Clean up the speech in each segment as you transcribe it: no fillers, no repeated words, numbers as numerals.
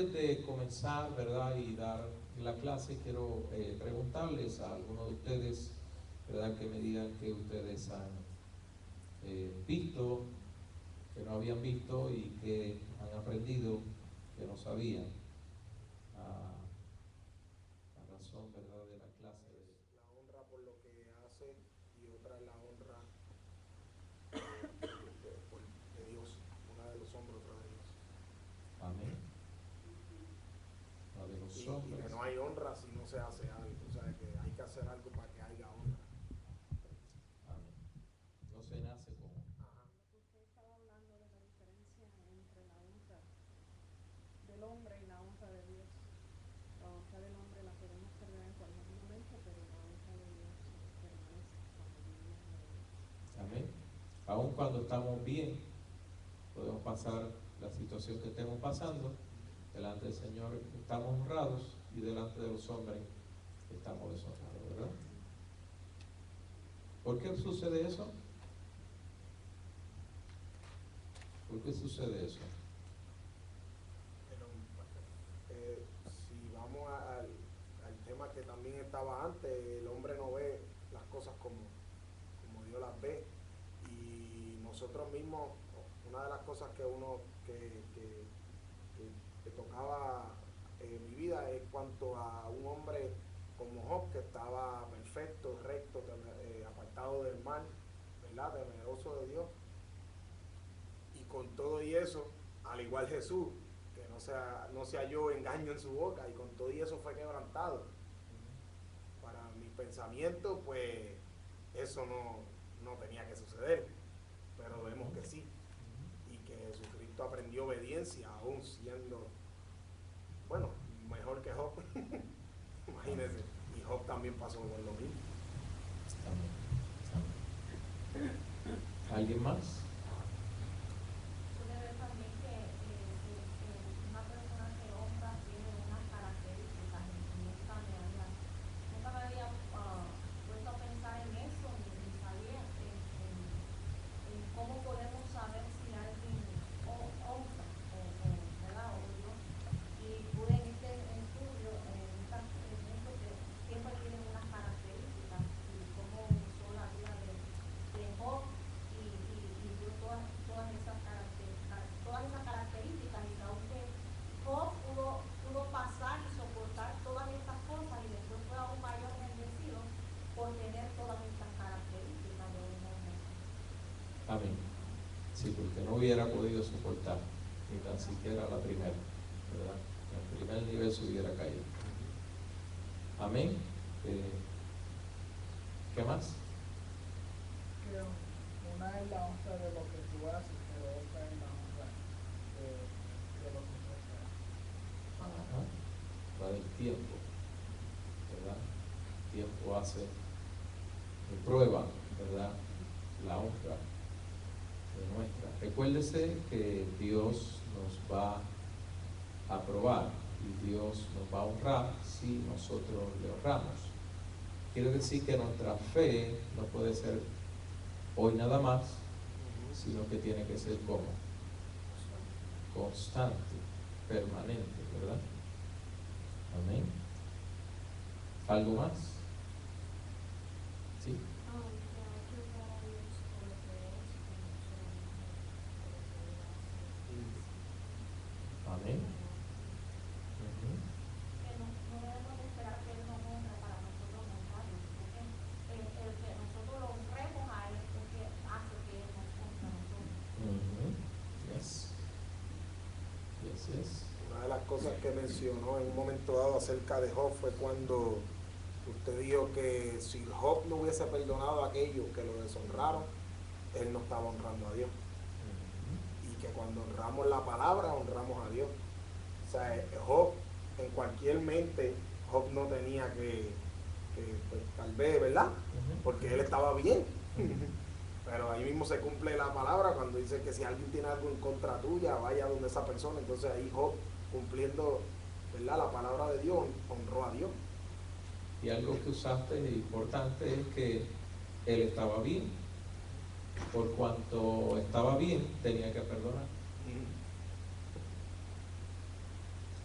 antes de comenzar, ¿verdad? Y dar la clase, quiero preguntarles a algunos de ustedes, ¿verdad? Que me digan que ustedes han visto, que no habían visto y que han aprendido que no sabían. La razón, ¿verdad? De la clase. La honra por lo que hace y otra es la honra de Dios. Una de los hombres, otra de Dios. Amén. La de los hombres. Y que no hay honra si no se hace algo. O sea, que hay que hacer algo para que haya honra. Amén. No se nace con. Ajá. Usted estaba hablando de la diferencia entre la honra del hombre y la honra de Dios. La honra del hombre la podemos perder en cualquier momento, pero la honra de Dios permanece cuando vivimos en Él. Amén. Aun cuando estamos bien, podemos pasar la situación que estemos pasando, delante del Señor estamos honrados y delante de los hombres estamos deshonrados, ¿verdad? ¿Por qué sucede eso? ¿Por qué sucede eso? Si vamos al tema que también estaba antes, el hombre no ve las cosas como Dios las ve, y nosotros mismos, una de las cosas que uno que tocaba en mi vida es cuanto a un hombre como Job, que estaba perfecto, recto, apartado del mal, ¿verdad? Temeroso de Dios, y con todo y eso, al igual Jesús, que no se halló engaño en su boca, y con todo y eso fue quebrantado. Para mi pensamiento, pues eso no tenía que suceder, pero vemos que sí, y que Jesucristo aprendió obediencia aún siendo, bueno, mejor que Job. Imagínense, y Job también pasó por lo mismo. ¿Alguien más? Puede ver también que una persona que honra tiene unas características en esta medida. Nunca me había puesto a pensar en eso, ni sabía en cómo podemos saber si alguien honra ¿verdad? O Dios. Y pude en este estudio, en esto que siempre tienen unas características, y cómo usó la vida de Job y dio todas esas características, y que aunque Job pudo pasar y soportar todas estas cosas, y después fue aún mayor bendecido por tener todas estas características de un hombre. Amén. Sí, porque no hubiera podido soportar ni tan siquiera la primera, ¿verdad? El primer nivel se hubiera caído. Amén. ¿Qué más? Que una es la honra de lo que tú haces, pero otra es la honra de lo que tú haces. Ajá. La del tiempo, ¿verdad? El tiempo hace, prueba, ¿verdad? La honra de nuestra. Recuérdese que Dios nos va a probar y Dios nos va a honrar si nosotros le honramos. Quiere decir que nuestra fe no puede ser hoy nada más, sino que tiene que ser como constante, permanente, ¿verdad? Amén. ¿Algo más? ¿Sí? Amén. Que no debemos de esperar que Él nos honre para nosotros honrarlo, porque el que nosotros lo honremos a Él es que hace que Él nos honre a nosotros. Yes. Una de las cosas que mencionó en un momento dado acerca de Job fue cuando usted dijo que si Job no hubiese perdonado a aquellos que lo deshonraron, él no estaba honrando a Dios. Y que cuando honramos la palabra, honramos a Dios. O sea, Job, en cualquier mente, Job no tenía que pues, tal vez, ¿verdad? Porque él estaba bien. Pero ahí mismo se cumple la palabra cuando dice que si alguien tiene algo en contra tuya, vaya donde esa persona. Entonces ahí Job, cumpliendo, ¿verdad?, la palabra de Dios, honró a Dios. Y algo que usaste importante es que él estaba bien. Por cuanto estaba bien, tenía que perdonar.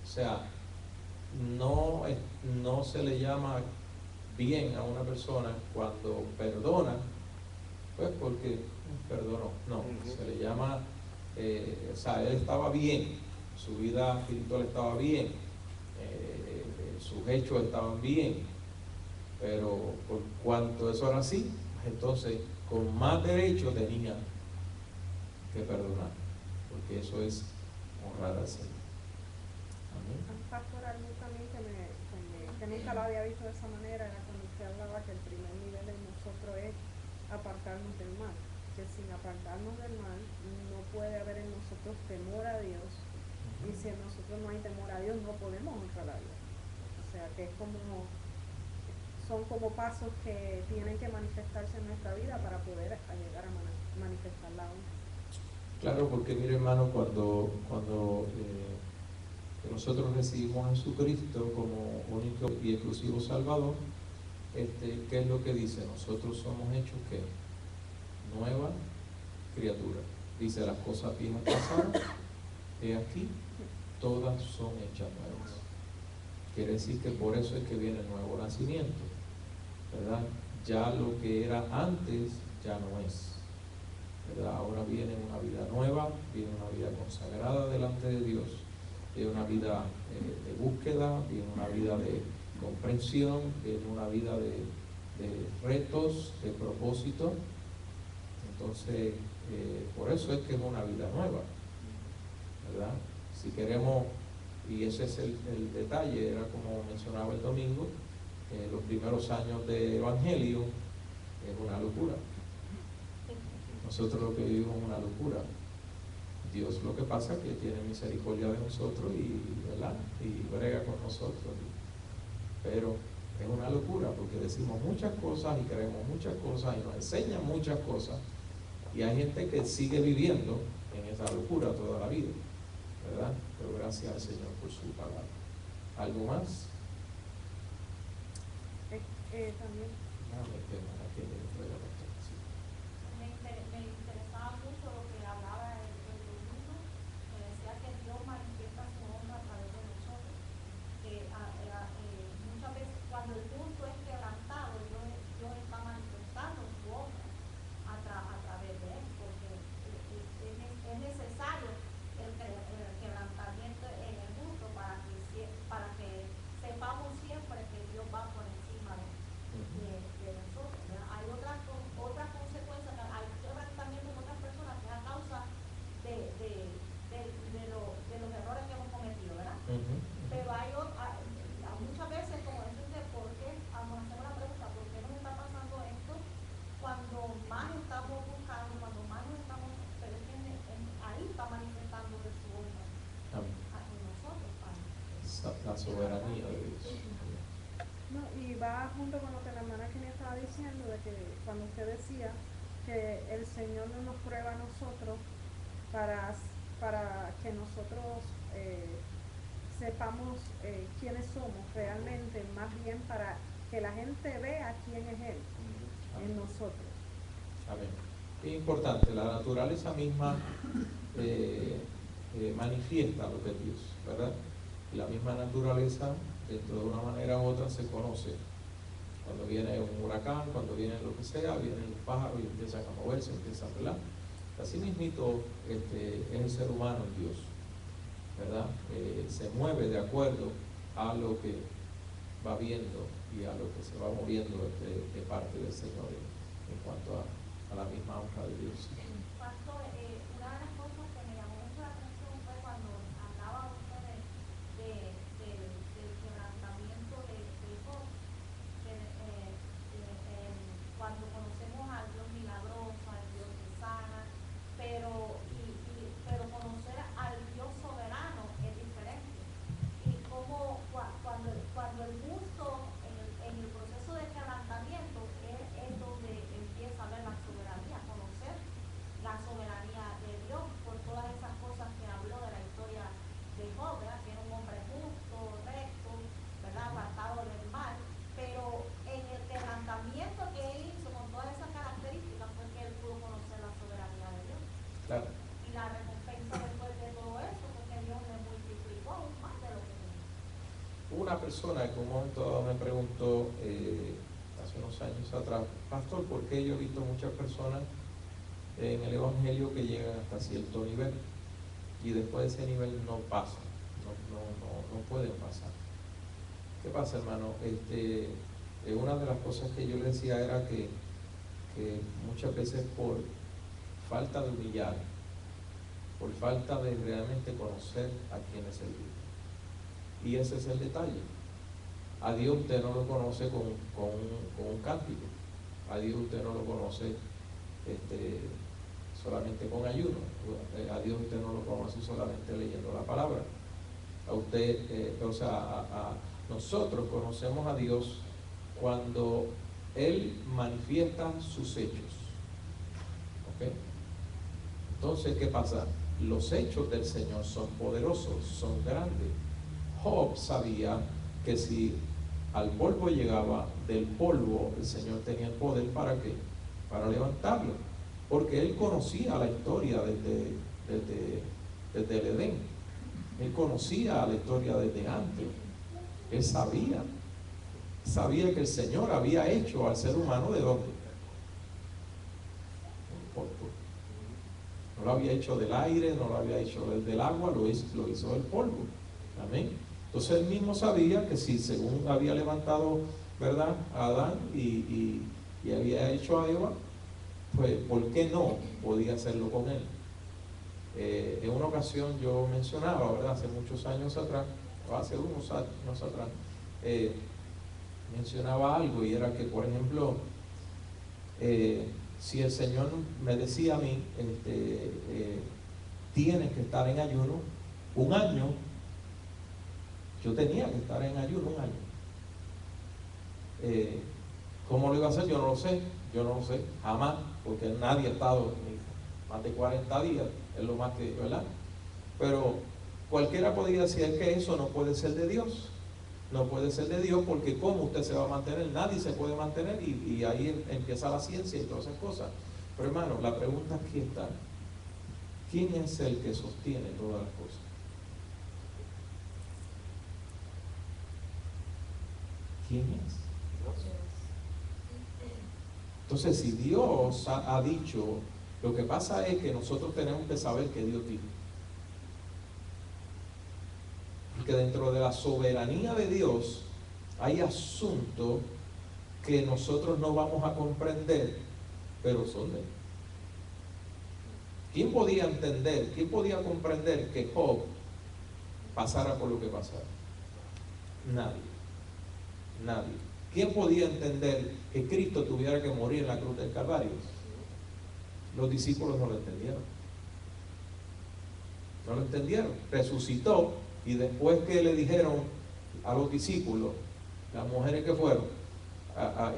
O sea, no se le llama bien a una persona cuando perdona, pues porque perdonó. No, se le llama, o sea, él estaba bien, su vida espiritual estaba bien, sus hechos estaban bien, pero por cuanto eso era así, entonces con más derecho tenía que perdonar, porque eso es honrar al Señor. Amén. Un pastor, algo también que nunca lo había visto de esa manera era cuando usted hablaba que el primer nivel en nosotros es apartarnos del mal, que sin apartarnos del mal no puede haber en nosotros temor a Dios, y si en nosotros no hay temor a Dios no podemos honrar a Dios. O sea que es son como pasos que tienen que manifestarse en nuestra vida para poder llegar a manifestar la honra. Claro, porque mire hermano, cuando nosotros recibimos a Jesucristo como único y exclusivo Salvador, ¿qué es lo que dice? Nosotros somos hechos ¿qué? Nueva criatura. Dice, las cosas viejas pasaron, he aquí, todas son hechas nuevas. Quiere decir que por eso es que viene el nuevo nacimiento, ¿verdad? Ya lo que era antes ya no es, ¿verdad? Ahora viene una vida nueva, viene una vida consagrada delante de Dios, viene una vida de búsqueda, viene una vida de comprensión, viene una vida de retos, de propósito. Entonces, por eso es que es una vida nueva, ¿verdad? Si queremos, y ese es el detalle, era como mencionaba el domingo, los primeros años de evangelio es una locura. Nosotros lo que vivimos es una locura. Dios lo que pasa es que tiene misericordia de nosotros y, ¿verdad? Y brega con nosotros. Pero es una locura porque decimos muchas cosas y queremos muchas cosas y nos enseñan muchas cosas. Y hay gente que sigue viviendo en esa locura toda la vida, ¿verdad? Pero gracias al Señor por su palabra. ¿Algo más? También. Me interesaba mucho lo que hablaba el domingo, que decía que Dios manifiesta su honra a través de nosotros, que muchas veces cuando el justo es quebrantado, Dios está manifestando su honra a través de él, porque es necesario el quebrantamiento en el justo para que sepamos siempre que Dios va por encima de nosotros, ¿verdad? Hay otras consecuencias, hay quebrantamiento en otras personas que es a causa de los errores que hemos cometido, ¿verdad? Pero hay muchas veces, como decirte, ¿por qué? Vamos a hacer una pregunta, ¿por qué nos está pasando esto cuando más estamos buscando, cuando más nos estamos, pero es que ahí está manifestando de su honra en nosotros, La soberanía de Dios. No, y va junto con lo que la hermana Kenia estaba diciendo, de que cuando usted decía que el Señor no nos prueba a nosotros para que nosotros sepamos quiénes somos realmente, más bien para que la gente vea quién es Él en nosotros. Amén. Es importante, la naturaleza misma manifiesta lo que es Dios, ¿verdad? Y la misma naturaleza, dentro de una manera u otra, se conoce. Cuando viene un huracán, cuando viene lo que sea, vienen los pájaros y empiezan a moverse, empiezan a volar. Así mismito es el ser humano en Dios, ¿verdad? Se mueve de acuerdo a lo que va viendo y a lo que se va moviendo de parte del Señor en cuanto a la misma honra de Dios. Pastor, una de las cosas que me llamó mucho la atención fue cuando hablaba usted del quebrantamiento de Job, cuando conocemos al Dios milagroso, al Dios que sana, pero conocer al Dios soberano es diferente. Y como cuando el justo en el proceso de quebrantamiento es donde empieza a ver la soberanía, conocer la soberanía de Dios por todas esas cosas que habló de la historia de Job, ¿verdad? Que era un hombre justo, recto, ¿verdad? Apartado del mal, pero en el quebrantamiento que él hizo con todas esas características fue que él pudo conocer la soberanía de Dios. Claro. Y la recompensa después de todo eso fue que Dios le multiplicó aún más de lo que tenía. una persona que un momento dado me preguntó, hace unos años atrás, pastor, ¿por qué yo he visto muchas personas en el Evangelio que llegan hasta cierto nivel y después de ese nivel no pasan, no pueden pasar? ¿Qué pasa, hermano? Una de las cosas que yo le decía era que muchas veces por falta de humillar, por falta de realmente conocer a quién es el Dios. Y ese es el detalle. A Dios usted no lo conoce con un cántico. A Dios usted no lo conoce solamente con ayuno. A Dios usted no lo conoce solamente leyendo la palabra. A usted, nosotros conocemos a Dios cuando Él manifiesta sus hechos. ¿Ok? Entonces, ¿qué pasa? Los hechos del Señor son poderosos, son grandes. Job sabía que si al polvo llegaba, del polvo el Señor tenía el poder ¿para qué? Para levantarlo, porque él conocía la historia desde el Edén. Él conocía la historia desde antes. Él sabía que el Señor había hecho al ser humano ¿de dónde? Del polvo. No lo había hecho del aire, no lo había hecho del agua, lo hizo del polvo. Amén. Entonces él mismo sabía que si según había levantado, ¿verdad?, a Adán y había hecho a Eva, pues ¿por qué no podía hacerlo con él? En una ocasión yo mencionaba, ¿verdad?, hace muchos años atrás, o hace unos años atrás, mencionaba algo, y era que, por ejemplo, si el Señor me decía a mí, tienes que estar en ayuno un año, yo tenía que estar en ayuno un año. ¿Cómo lo iba a hacer? Yo no lo sé, jamás, porque nadie ha estado más de 40 días, es lo más que, ¿verdad? Pero cualquiera podría decir que eso no puede ser de Dios. No puede ser de Dios, porque ¿cómo usted se va a mantener? Nadie se puede mantener, y ahí empieza la ciencia y todas esas cosas. Pero hermano, la pregunta aquí está: ¿quién es el que sostiene todas las cosas? ¿Quién es? Entonces, si Dios ha dicho, lo que pasa es que nosotros tenemos que saber que Dios dijo. Y que dentro de la soberanía de Dios hay asuntos que nosotros no vamos a comprender, pero son de Él. ¿Quién podía entender, quién podía comprender que Job pasara por lo que pasara? Nadie. ¿Quién podía entender que Cristo tuviera que morir en la cruz del Calvario? Los discípulos no lo entendieron. Resucitó, y después que le dijeron a los discípulos, las mujeres que fueron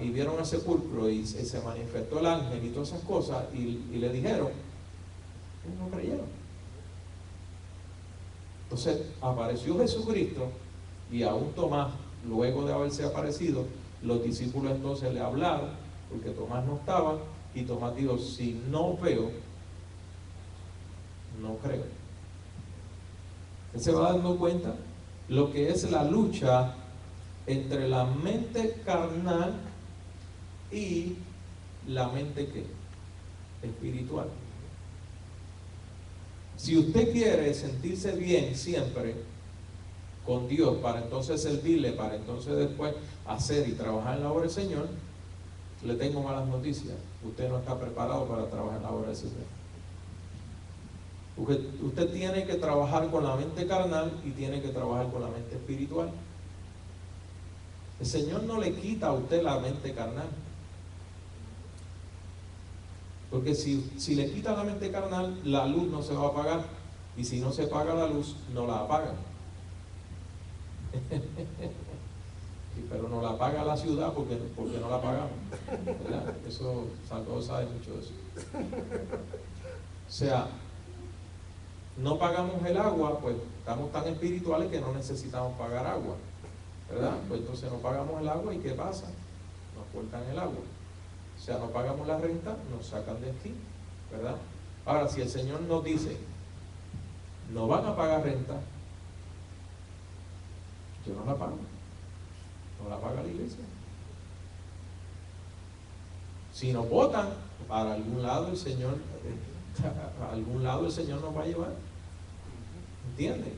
y vieron el sepulcro y se manifestó el ángel y todas esas cosas, y le dijeron, no creyeron. Entonces apareció Jesucristo, y aún Tomás, luego de haberse aparecido, los discípulos entonces le hablaron, porque Tomás no estaba, y Tomás dijo, si no veo, no creo. Él se va dando cuenta lo que es la lucha entre la mente carnal y la mente ¿qué? Espiritual. Si usted quiere sentirse bien siempre con Dios, para entonces servirle, para entonces después hacer y trabajar en la obra del Señor, le tengo malas noticias: usted no está preparado para trabajar en la obra del Señor. Usted tiene que trabajar con la mente carnal y tiene que trabajar con la mente espiritual. El Señor no le quita a usted la mente carnal, porque si le quita la mente carnal, la luz no se va a apagar, y si no se apaga la luz, no la apagan. Sí, pero no la paga la ciudad porque no la pagamos, ¿verdad? Eso, todos saben mucho de eso. O sea, no pagamos el agua, pues estamos tan espirituales que no necesitamos pagar agua, ¿verdad? Pues entonces no pagamos el agua, ¿y qué pasa? Nos cortan el agua. O sea, no pagamos la renta, nos sacan de aquí, ¿verdad? Ahora, si el Señor nos dice, no van a pagar renta, yo no la pago. no la paga la iglesia. Si nos votan, para algún lado el Señor, a algún lado el Señor nos va a llevar. ¿Entienden?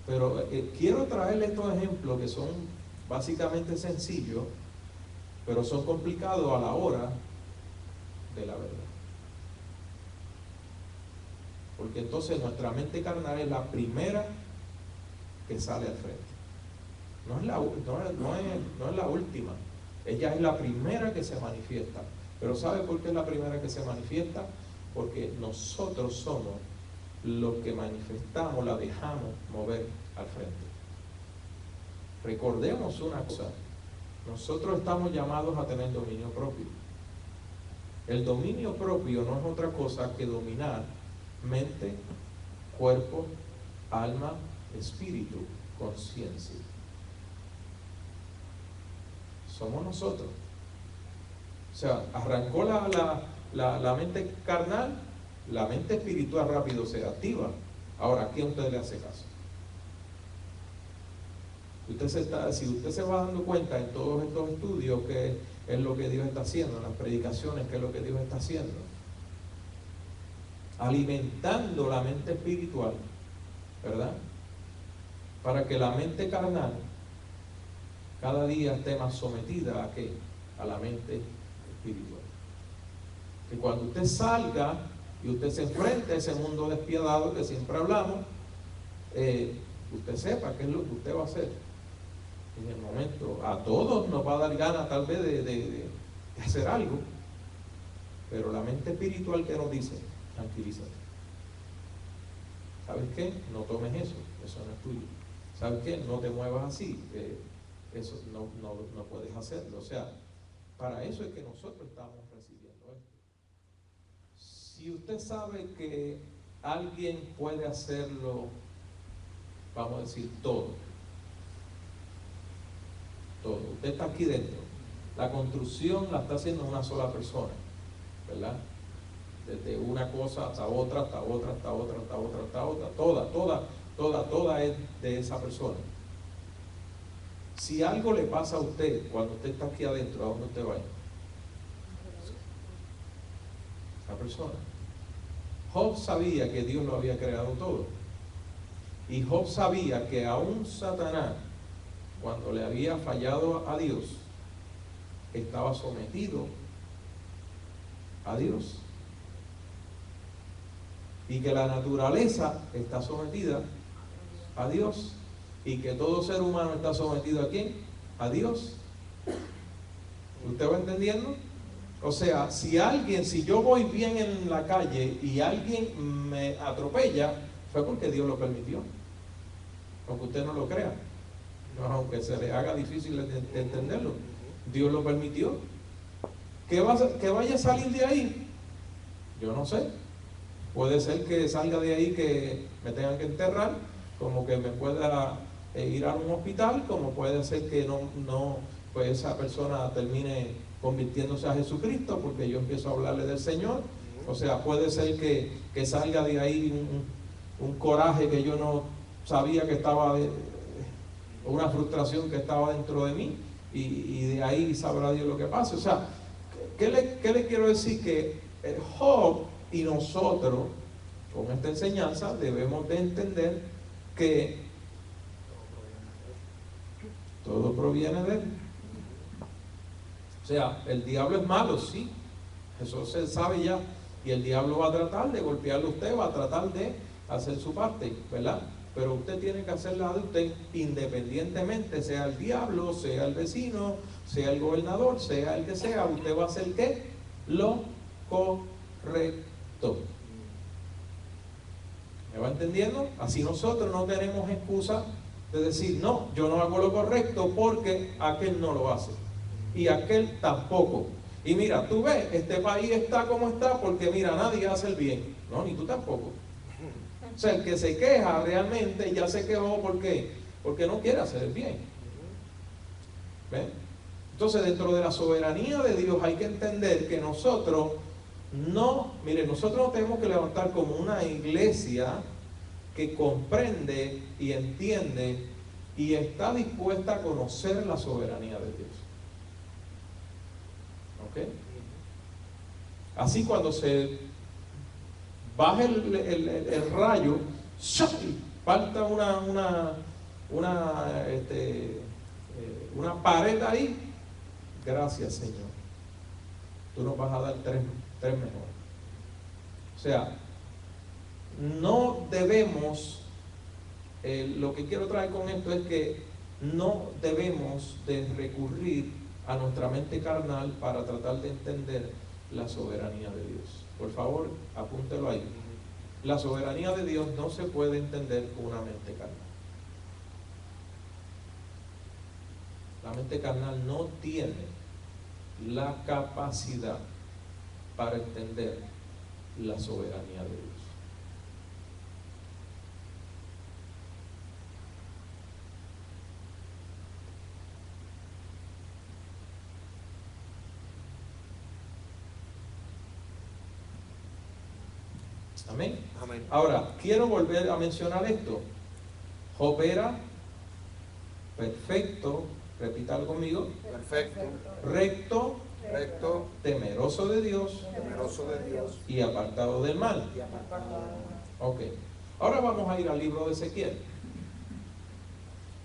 Pero quiero traerle estos ejemplos que son básicamente sencillos, pero son complicados a la hora de la verdad. Porque entonces nuestra mente carnal es la primera que sale al frente. No es la última. Ella es la primera que se manifiesta. Pero ¿sabe por qué es la primera que se manifiesta? Porque nosotros somos los que manifestamos, la dejamos mover al frente. Recordemos una cosa. Nosotros estamos llamados a tener dominio propio. El dominio propio no es otra cosa que dominar mente, cuerpo, alma, espíritu, conciencia. Somos nosotros. O sea, arrancó la mente carnal, la mente espiritual rápido se activa. Ahora, ¿a quién usted le hace caso? Si usted se va dando cuenta en todos estos estudios que es lo que Dios está haciendo, en las predicaciones, que es lo que Dios está haciendo, alimentando la mente espiritual, ¿verdad? Para que la mente carnal cada día esté más sometida ¿a qué? A la mente espiritual. Que cuando usted salga y usted se enfrente a ese mundo despiadado que siempre hablamos, usted sepa qué es lo que usted va a hacer en el momento. A todos nos va a dar ganas tal vez de hacer algo, pero la mente espiritual que nos dice: tranquilízate. ¿Sabes qué? No tomes eso no es tuyo. ¿Sabes qué? No te muevas así, eso no puedes hacerlo. O sea, para eso es que nosotros estamos recibiendo esto. Si usted sabe que alguien puede hacerlo, vamos a decir, todo, usted está aquí dentro, la construcción la está haciendo una sola persona, ¿verdad? Desde una cosa hasta otra, hasta otra, hasta otra, hasta otra, hasta otra, toda es de esa persona. Si algo le pasa a usted cuando usted está aquí adentro, ¿a dónde usted va a ir? Esa persona. Job sabía que Dios lo había creado todo. Y Job sabía que aún Satanás, cuando le había fallado a Dios, estaba sometido a Dios. Y que la naturaleza está sometida a Dios. Y que todo ser humano está sometido ¿a quién? A Dios. ¿Usted va entendiendo? O sea, si yo voy bien en la calle y alguien me atropella, fue porque Dios lo permitió. Aunque usted no lo crea, aunque se le haga difícil de entenderlo, Dios lo permitió. ¿Que vaya a salir de ahí? Yo no sé. Puede ser que salga de ahí que me tengan que enterrar, como que me pueda ir a un hospital, como puede ser que pues esa persona termine convirtiéndose a Jesucristo porque yo empiezo a hablarle del Señor. O sea, puede ser que salga de ahí un coraje que yo no sabía que estaba, una frustración que estaba dentro de mí, y de ahí sabrá Dios lo que pasa. O sea, ¿qué le quiero decir? Que Job y nosotros, con esta enseñanza, debemos de entender que todo proviene de Él. O sea, el diablo es malo, sí, eso se sabe ya, y el diablo va a tratar de golpearle a usted, va a tratar de hacer su parte, ¿verdad? Pero usted tiene que hacer la de usted, independientemente, sea el diablo, sea el vecino, sea el gobernador, sea el que sea, usted va a hacer ¿qué? Lo correcto. ¿Me va entendiendo? Así nosotros no tenemos excusa de decir, no, yo no hago lo correcto porque aquel no lo hace y aquel tampoco. Y mira, tú ves, este país está como está porque mira, nadie hace el bien. No, ni tú tampoco. O sea, el que se queja realmente ya se quejó. ¿Por qué? Porque no quiere hacer el bien. ¿Ven? Entonces, dentro de la soberanía de Dios hay que entender que nosotros nosotros nos tenemos que levantar como una iglesia que comprende y entiende y está dispuesta a conocer la soberanía de Dios. ¿Ok? Así cuando se baja el rayo, ¡shak! Falta una pared ahí. Gracias, Señor. Tú nos vas a dar tres mejores. O sea, no debemos, lo que quiero traer con esto es que no debemos de recurrir a nuestra mente carnal para tratar de entender la soberanía de Dios. Por favor, apúntelo ahí. La soberanía de Dios no se puede entender con una mente carnal. La mente carnal no tiene la capacidad para entender la soberanía de Dios. Amén. Amén. Ahora, quiero volver a mencionar esto. Job era perfecto, repítalo conmigo, Perfecto, recto, recto, temeroso de Dios temeroso de Dios y apartado del mal. y apartado del mal. Ok. Ahora vamos a ir al libro de Ezequiel.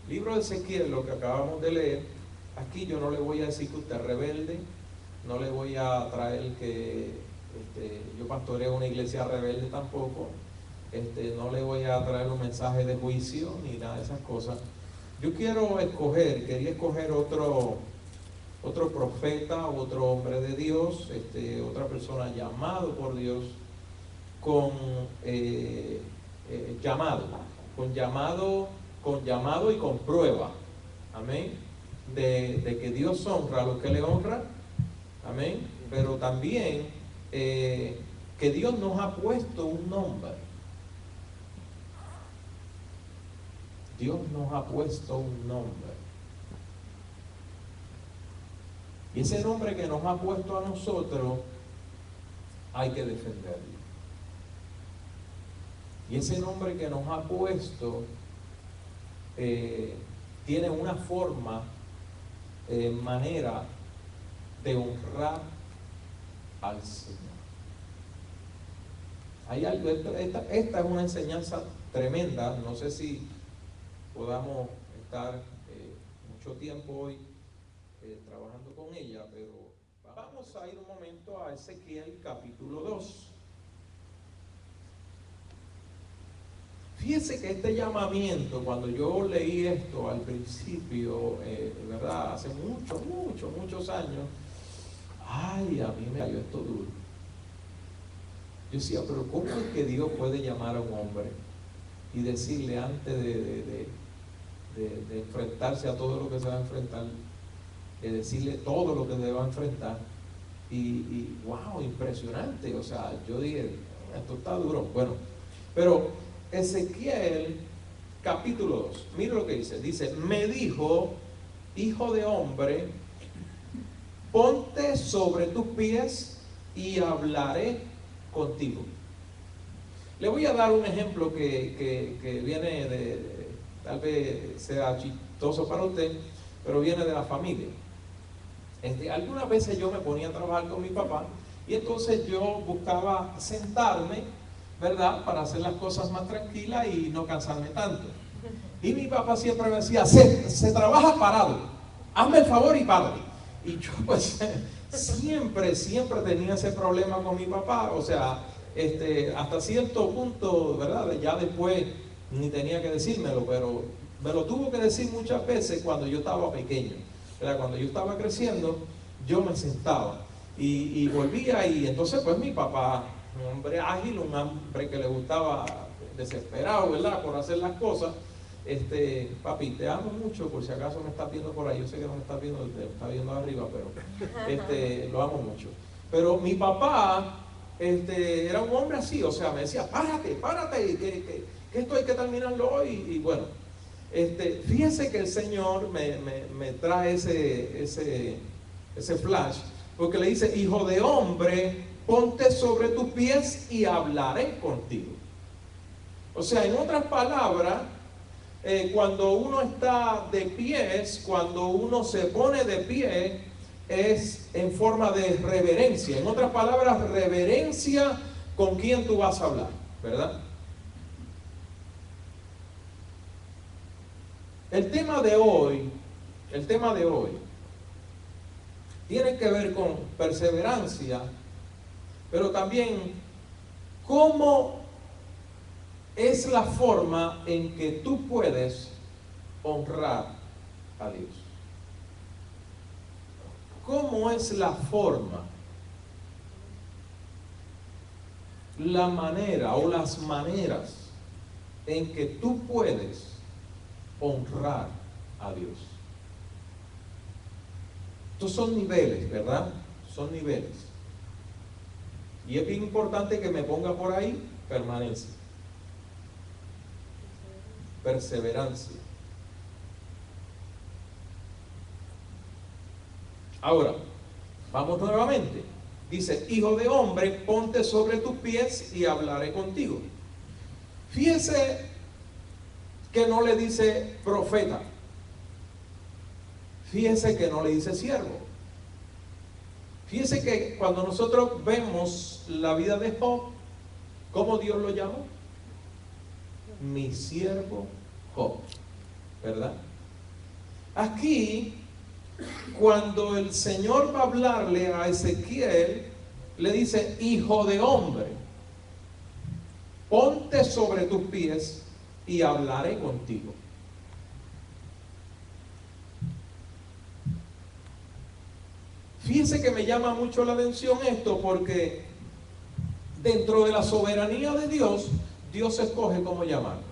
Libro de Ezequiel, lo que acabamos de leer. Aquí yo no le voy a decir que usted es rebelde, no le voy a traer que yo pastoreo una iglesia rebelde tampoco, no le voy a traer un mensaje de juicio ni nada de esas cosas. Yo quería escoger otro profeta, otro hombre de Dios, otra persona llamado por Dios, con llamado y con prueba, amén, de que Dios honra a los que le honran, amén, pero también que Dios nos ha puesto un nombre. Dios nos ha puesto un nombre. Y ese nombre que nos ha puesto a nosotros hay que defenderlo. Y ese nombre que nos ha puesto tiene una forma, manera de honrar al Señor. Hay algo, esta es una enseñanza tremenda. No sé si podamos estar mucho tiempo hoy trabajando con ella, pero vamos a ir un momento a Ezequiel capítulo 2. Fíjense que este llamamiento, cuando yo leí esto al principio, ¿verdad? Hace muchos años, ay, a mí me cayó esto duro. Yo decía, pero ¿cómo es que Dios puede llamar a un hombre y decirle antes de enfrentarse a todo lo que se va a enfrentar, decirle todo lo que se va a enfrentar? Y wow, impresionante. O sea, yo dije, esto está duro. Bueno, pero Ezequiel capítulo 2, mira lo que dice, me dijo, hijo de hombre, ponte sobre tus pies y hablaré contigo. Le voy a dar un ejemplo que viene tal vez sea chistoso para usted, pero viene de la familia. Algunas veces yo me ponía a trabajar con mi papá y entonces yo buscaba sentarme, ¿verdad?, para hacer las cosas más tranquilas y no cansarme tanto. Y mi papá siempre me decía, se trabaja parado, hazme el favor y párate. Y yo pues siempre tenía ese problema con mi papá. O sea, hasta cierto punto, ¿verdad?, ya después ni tenía que decírmelo, pero me lo tuvo que decir muchas veces cuando yo estaba pequeño, ¿verdad? Cuando yo estaba creciendo, yo me sentaba y volvía, y entonces pues mi papá, un hombre ágil, un hombre que le gustaba, desesperado, ¿verdad?, por hacer las cosas, papi, te amo mucho, por si acaso me estás viendo por ahí, yo sé que no me estás viendo, te está viendo arriba, pero lo amo mucho. Pero mi papá era un hombre así, o sea, me decía, párate, que esto hay que terminarlo hoy. Y bueno, fíjense que el Señor me trae ese flash, porque le dice, hijo de hombre, ponte sobre tus pies y hablaré contigo. O sea, en otras palabras, cuando uno está de pies, cuando uno se pone de pie, es en forma de reverencia. En otras palabras, reverencia con quien tú vas a hablar, ¿verdad? El tema de hoy tiene que ver con perseverancia, pero también cómo es la forma en que tú puedes honrar a Dios. ¿Cómo es la forma, la manera o las maneras en que tú puedes honrar a Dios? Estos son niveles, ¿verdad? Son niveles. Y es bien importante que me ponga por ahí permanencia, perseverancia. Ahora, vamos nuevamente. Dice, hijo de hombre, ponte sobre tus pies y hablaré contigo. Fíjese que no le dice profeta. Fíjese que no le dice siervo. Fíjese que cuando nosotros vemos la vida de Job, ¿cómo Dios lo llamó? Mi siervo Job, ¿verdad? Aquí, cuando el Señor va a hablarle a Ezequiel, le dice, hijo de hombre, ponte sobre tus pies y hablaré contigo. Fíjense que me llama mucho la atención esto, porque dentro de la soberanía de Dios, Dios escoge cómo llamarnos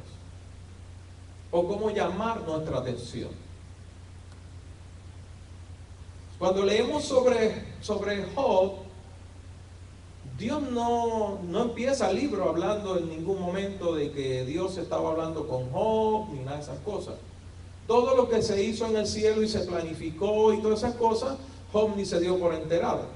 o cómo llamar nuestra atención. Cuando leemos sobre Job, Dios no empieza el libro hablando en ningún momento de que Dios estaba hablando con Job, ni nada de esas cosas. Todo lo que se hizo en el cielo y se planificó y todas esas cosas, Job ni se dio por enterado.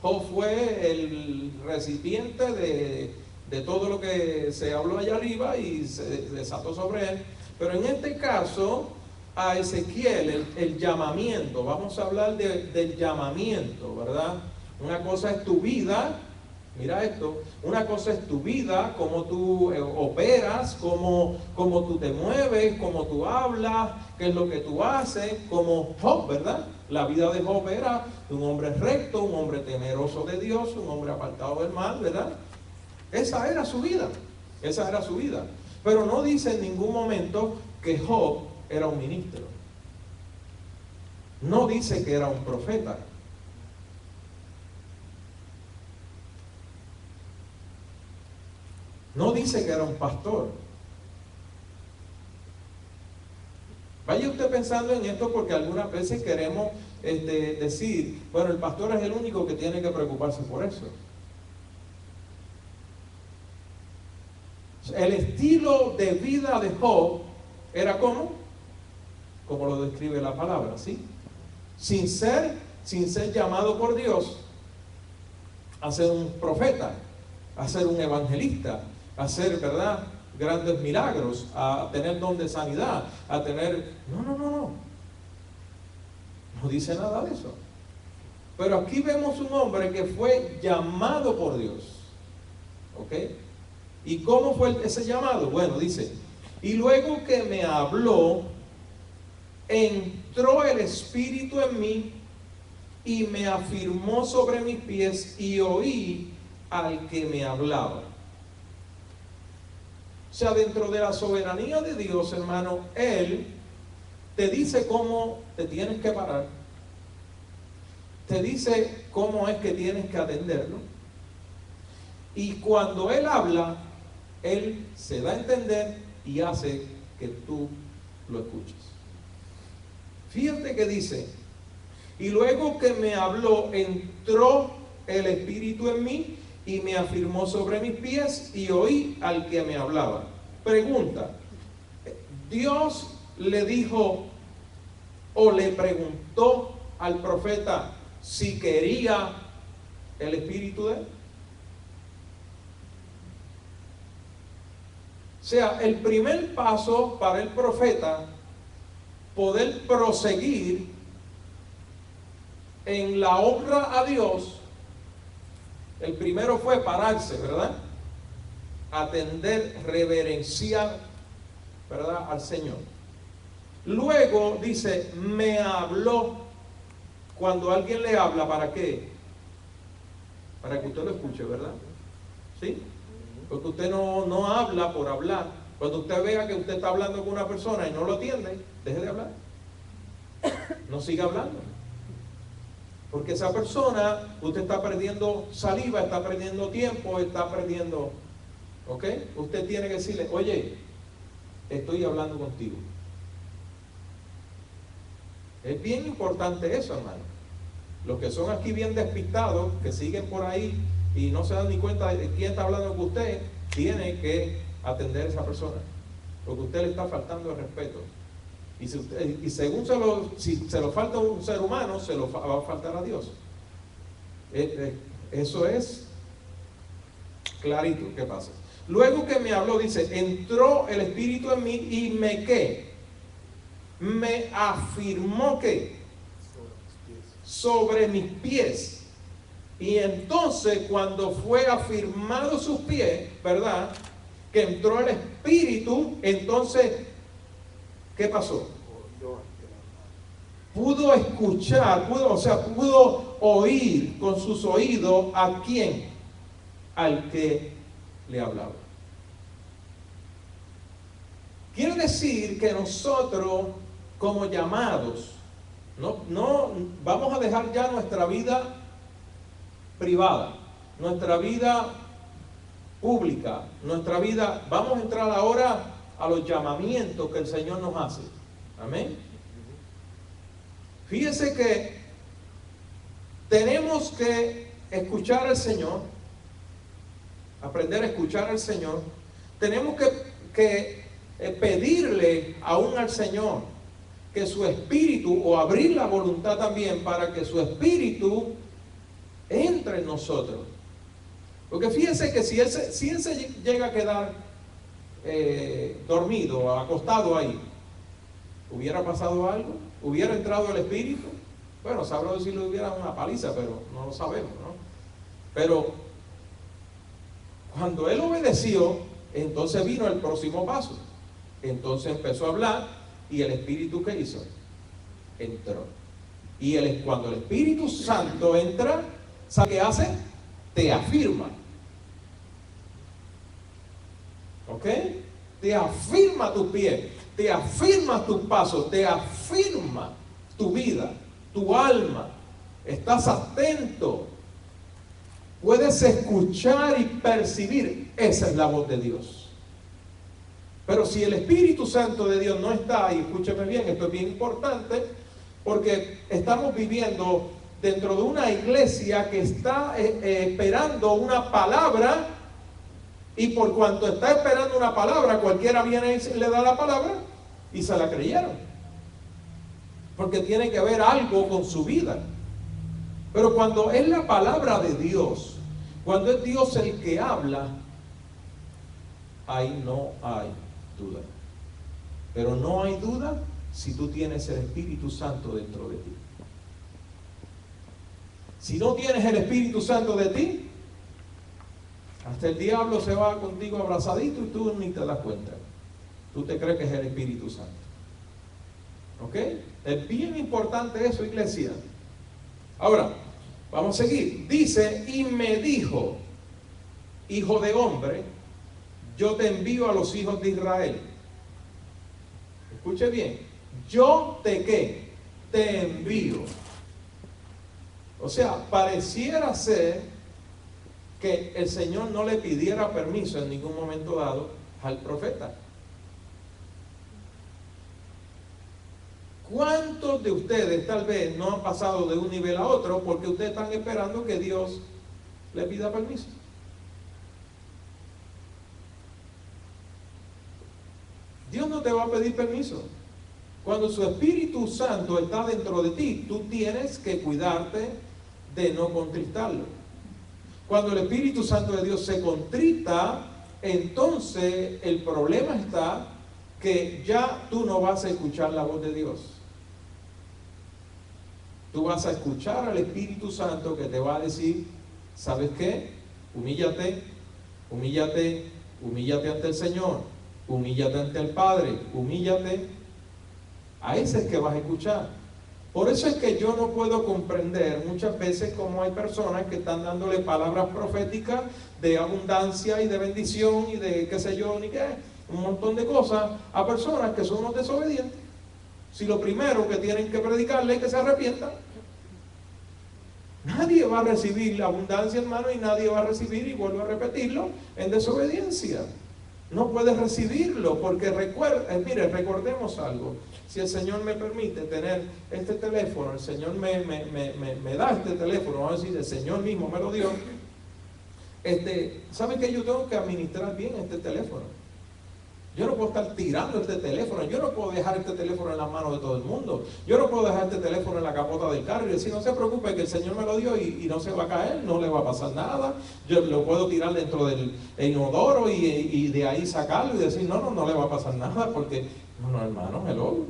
Job fue el recipiente de todo lo que se habló allá arriba y se desató sobre él. Pero en este caso, a Ezequiel, el llamamiento, vamos a hablar del llamamiento, ¿verdad? Una cosa es tu vida, mira esto, una cosa es tu vida, cómo tú operas, cómo tú te mueves, cómo tú hablas, qué es lo que tú haces, como Job, ¿verdad? La vida de Job era un hombre recto, un hombre temeroso de Dios, un hombre apartado del mal, ¿verdad? Esa era su vida, esa era su vida. Pero no dice en ningún momento que Job era un ministro. No dice que era un profeta. No dice que era un pastor. Vaya usted pensando en esto, porque algunas veces queremos decir, bueno, el pastor es el único que tiene que preocuparse por eso. El estilo de vida de Job era como lo describe la palabra, ¿sí? Sin ser llamado por Dios a ser un profeta, a ser un evangelista, a hacer, ¿verdad?, grandes milagros, a tener don de sanidad, a tener... No dice nada de eso. Pero aquí vemos un hombre que fue llamado por Dios. ¿Ok? ¿Y cómo fue ese llamado? Bueno, dice, y luego que me habló, entró el Espíritu en mí y me afirmó sobre mis pies y oí al que me hablaba. O sea, dentro de la soberanía de Dios, hermano, Él te dice cómo te tienes que parar, te dice cómo es que tienes que atenderlo, y cuando Él habla, Él se da a entender y hace que tú lo escuches. Fíjate que dice, y luego que me habló, entró el Espíritu en mí y me afirmó sobre mis pies y oí al que me hablaba. Pregunta, Dios le dijo o le preguntó al profeta si quería el Espíritu de él. O sea, el primer paso para el profeta poder proseguir en la honra a Dios, el primero fue pararse, ¿verdad? Atender, reverenciar, ¿verdad?, al Señor. Luego dice, me habló. Cuando alguien le habla, ¿para qué? Para que usted lo escuche, ¿verdad? ¿Sí? Porque usted no habla por hablar. Cuando usted vea que usted está hablando con una persona y no lo atiende, deje de hablar. No siga hablando. Porque esa persona, usted está perdiendo saliva, está perdiendo tiempo, está perdiendo... ¿Ok? Usted tiene que decirle, oye, estoy hablando contigo. Es bien importante eso, hermano. Los que son aquí bien despistados, que siguen por ahí y no se dan ni cuenta de quién está hablando con usted, tiene que atender a esa persona, porque usted le está faltando el respeto. Y según si se lo falta a un ser humano, se lo va a faltar a Dios. Eso es clarito. ¿Qué pasa? Luego que me habló, dice, entró el Espíritu en mí y me ¿qué? Me afirmó que sobre mis pies. Y entonces cuando fue afirmado sus pies, ¿verdad?, que entró el Espíritu, entonces ¿qué pasó? Pudo escuchar, pudo oír con sus oídos a quién, al que le hablaba. Quiere decir que nosotros como llamados no vamos a dejar ya nuestra vida privada, nuestra vida pública, nuestra vida, vamos a entrar ahora a los llamamientos que el Señor nos hace. Amén. Fíjese que tenemos que escuchar al Señor, aprender a escuchar al Señor. Tenemos que pedirle aún al Señor que su espíritu, o abrir la voluntad también para que su espíritu entre en nosotros. Porque fíjense que si él se llega a quedar dormido, acostado ahí, ¿hubiera pasado algo? ¿Hubiera entrado el espíritu? Bueno, sabrá si le hubiera una paliza, pero no lo sabemos, ¿no? Pero cuando él obedeció, entonces vino el próximo paso. Entonces empezó a hablar y el Espíritu, ¿qué hizo? Entró. Y cuando el Espíritu Santo entra, ¿sabe qué hace? Te afirma. ¿Ok? Te afirma tus pies, te afirma tus pasos, te afirma tu vida, tu alma. Estás atento. Puedes escuchar y percibir. Esa es la voz de Dios. Pero si el Espíritu Santo de Dios no está, y escúcheme bien, esto es bien importante, porque estamos viviendo dentro de una iglesia que está esperando una palabra, y por cuanto está esperando una palabra, cualquiera viene y le da la palabra y se la creyeron, porque tiene que ver algo con su vida. Pero cuando es la palabra de Dios, cuando es Dios el que habla, ahí no hay duda. Pero no hay duda si tú tienes el Espíritu Santo dentro de ti. Si no tienes el Espíritu Santo de ti, hasta el diablo se va contigo abrazadito y tú ni te das cuenta. Tú te crees que es el Espíritu Santo. ¿Ok? Es bien importante eso, iglesia. Ahora, vamos a seguir. Dice, y me dijo, hijo de hombre, yo te envío a los hijos de Israel. Escuche bien. Yo te ¿qué? Te envío. O sea, pareciera ser que el Señor no le pidiera permiso en ningún momento dado al profeta. ¿Cuántos de ustedes tal vez no han pasado de un nivel a otro porque ustedes están esperando que Dios le pida permiso? Dios no te va a pedir permiso. Cuando su Espíritu Santo está dentro de ti, tú tienes que cuidarte de no contristarlo. Cuando el Espíritu Santo de Dios se contrita, entonces el problema está que ya tú no vas a escuchar la voz de Dios. Tú vas a escuchar al Espíritu Santo que te va a decir, ¿sabes qué? Humíllate, humíllate, humíllate ante el Señor, humíllate ante el Padre, humíllate. A ese es que vas a escuchar. Por eso es que yo no puedo comprender muchas veces cómo hay personas que están dándole palabras proféticas de abundancia y de bendición y de qué sé yo, ni qué, un montón de cosas a personas que son unos desobedientes. Si lo primero que tienen que predicarle es que se arrepientan. Nadie va a recibir la abundancia, hermano, y nadie va a recibir, y vuelvo a repetirlo, en desobediencia. No puedes recibirlo, porque mire, recordemos algo. Si el Señor me permite tener este teléfono, el Señor me da este teléfono, vamos a decir, el Señor mismo me lo dio. ¿Saben que yo tengo que administrar bien este teléfono? Yo no puedo estar tirando este teléfono, yo no puedo dejar este teléfono en las manos de todo el mundo, yo no puedo dejar este teléfono en la capota del carro y decir, no se preocupe que el Señor me lo dio y no se va a caer, no le va a pasar nada, yo lo puedo tirar dentro del inodoro y de ahí sacarlo y decir, no le va a pasar nada, porque, no hermano, hello,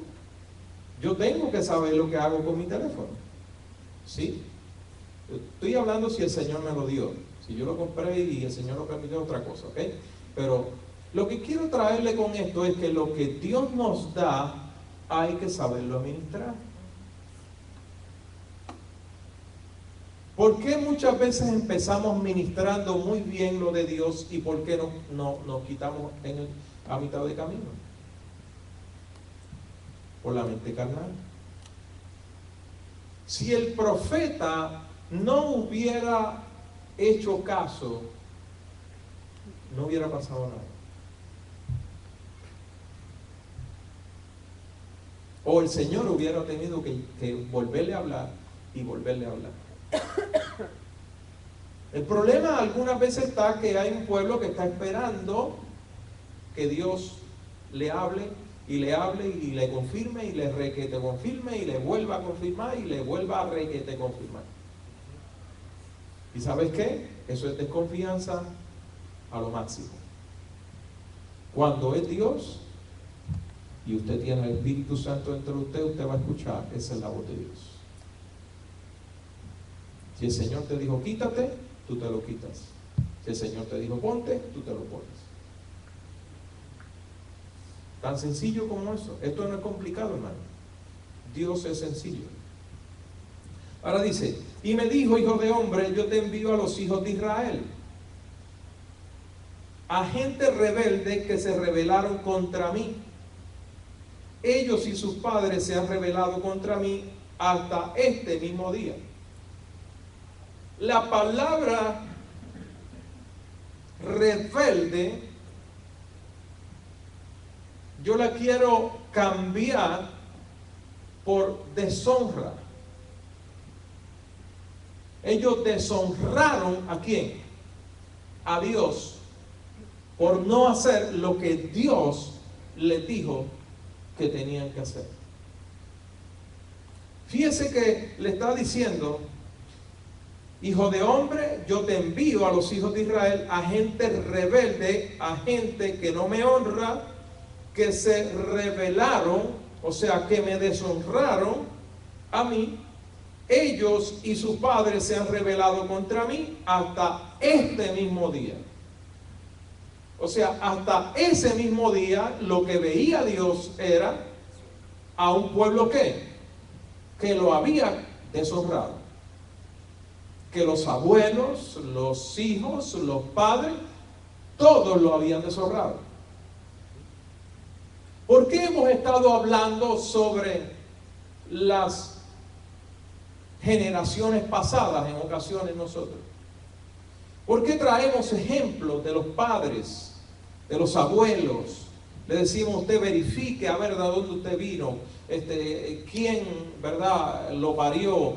yo tengo que saber lo que hago con mi teléfono, ¿sí? Estoy hablando si el Señor me lo dio, si yo lo compré y el Señor lo permitió, otra cosa, ¿ok? Pero lo que quiero traerle con esto es que lo que Dios nos da hay que saberlo administrar. ¿Por qué muchas veces empezamos ministrando muy bien lo de Dios y por qué nos quitamos a mitad de camino? Por la mente carnal. Si el profeta no hubiera hecho caso, no hubiera pasado nada. O el Señor hubiera tenido que volverle a hablar y volverle a hablar. El problema algunas veces está que hay un pueblo que está esperando que Dios le hable y le confirme y le requete confirme y le vuelva a confirmar y le vuelva a requete confirmar. ¿Y sabes qué? Eso es desconfianza a lo máximo. Cuando es Dios y usted tiene el Espíritu Santo dentro de usted, usted va a escuchar, esa es la voz de Dios. Si el Señor te dijo quítate, tú te lo quitas. Si el Señor te dijo ponte, tú te lo pones. Tan sencillo como eso. Esto no es complicado, hermano. Dios es sencillo. Ahora dice, y me dijo, hijo de hombre, yo te envío a los hijos de Israel, a gente rebelde que se rebelaron contra mí. Ellos y sus padres se han rebelado contra mí hasta este mismo día. La palabra rebelde, yo la quiero cambiar por deshonra. Ellos deshonraron ¿a quién? A Dios, por no hacer lo que Dios les dijo que tenían que hacer. Fíjese que le está diciendo, hijo de hombre, yo te envío a los hijos de Israel, a gente rebelde, a gente que no me honra, que se rebelaron, o sea, que me deshonraron a mí. Ellos y sus padres se han rebelado contra mí hasta este mismo día. O sea, hasta ese mismo día lo que veía Dios era a un pueblo que lo había deshonrado. Que los abuelos, los hijos, los padres, todos lo habían deshonrado. ¿Por qué hemos estado hablando sobre las generaciones pasadas en ocasiones nosotros? ¿Por qué traemos ejemplos de los padres, de los abuelos? Le decimos, usted verifique a ver de dónde usted vino, quién, verdad, lo parió,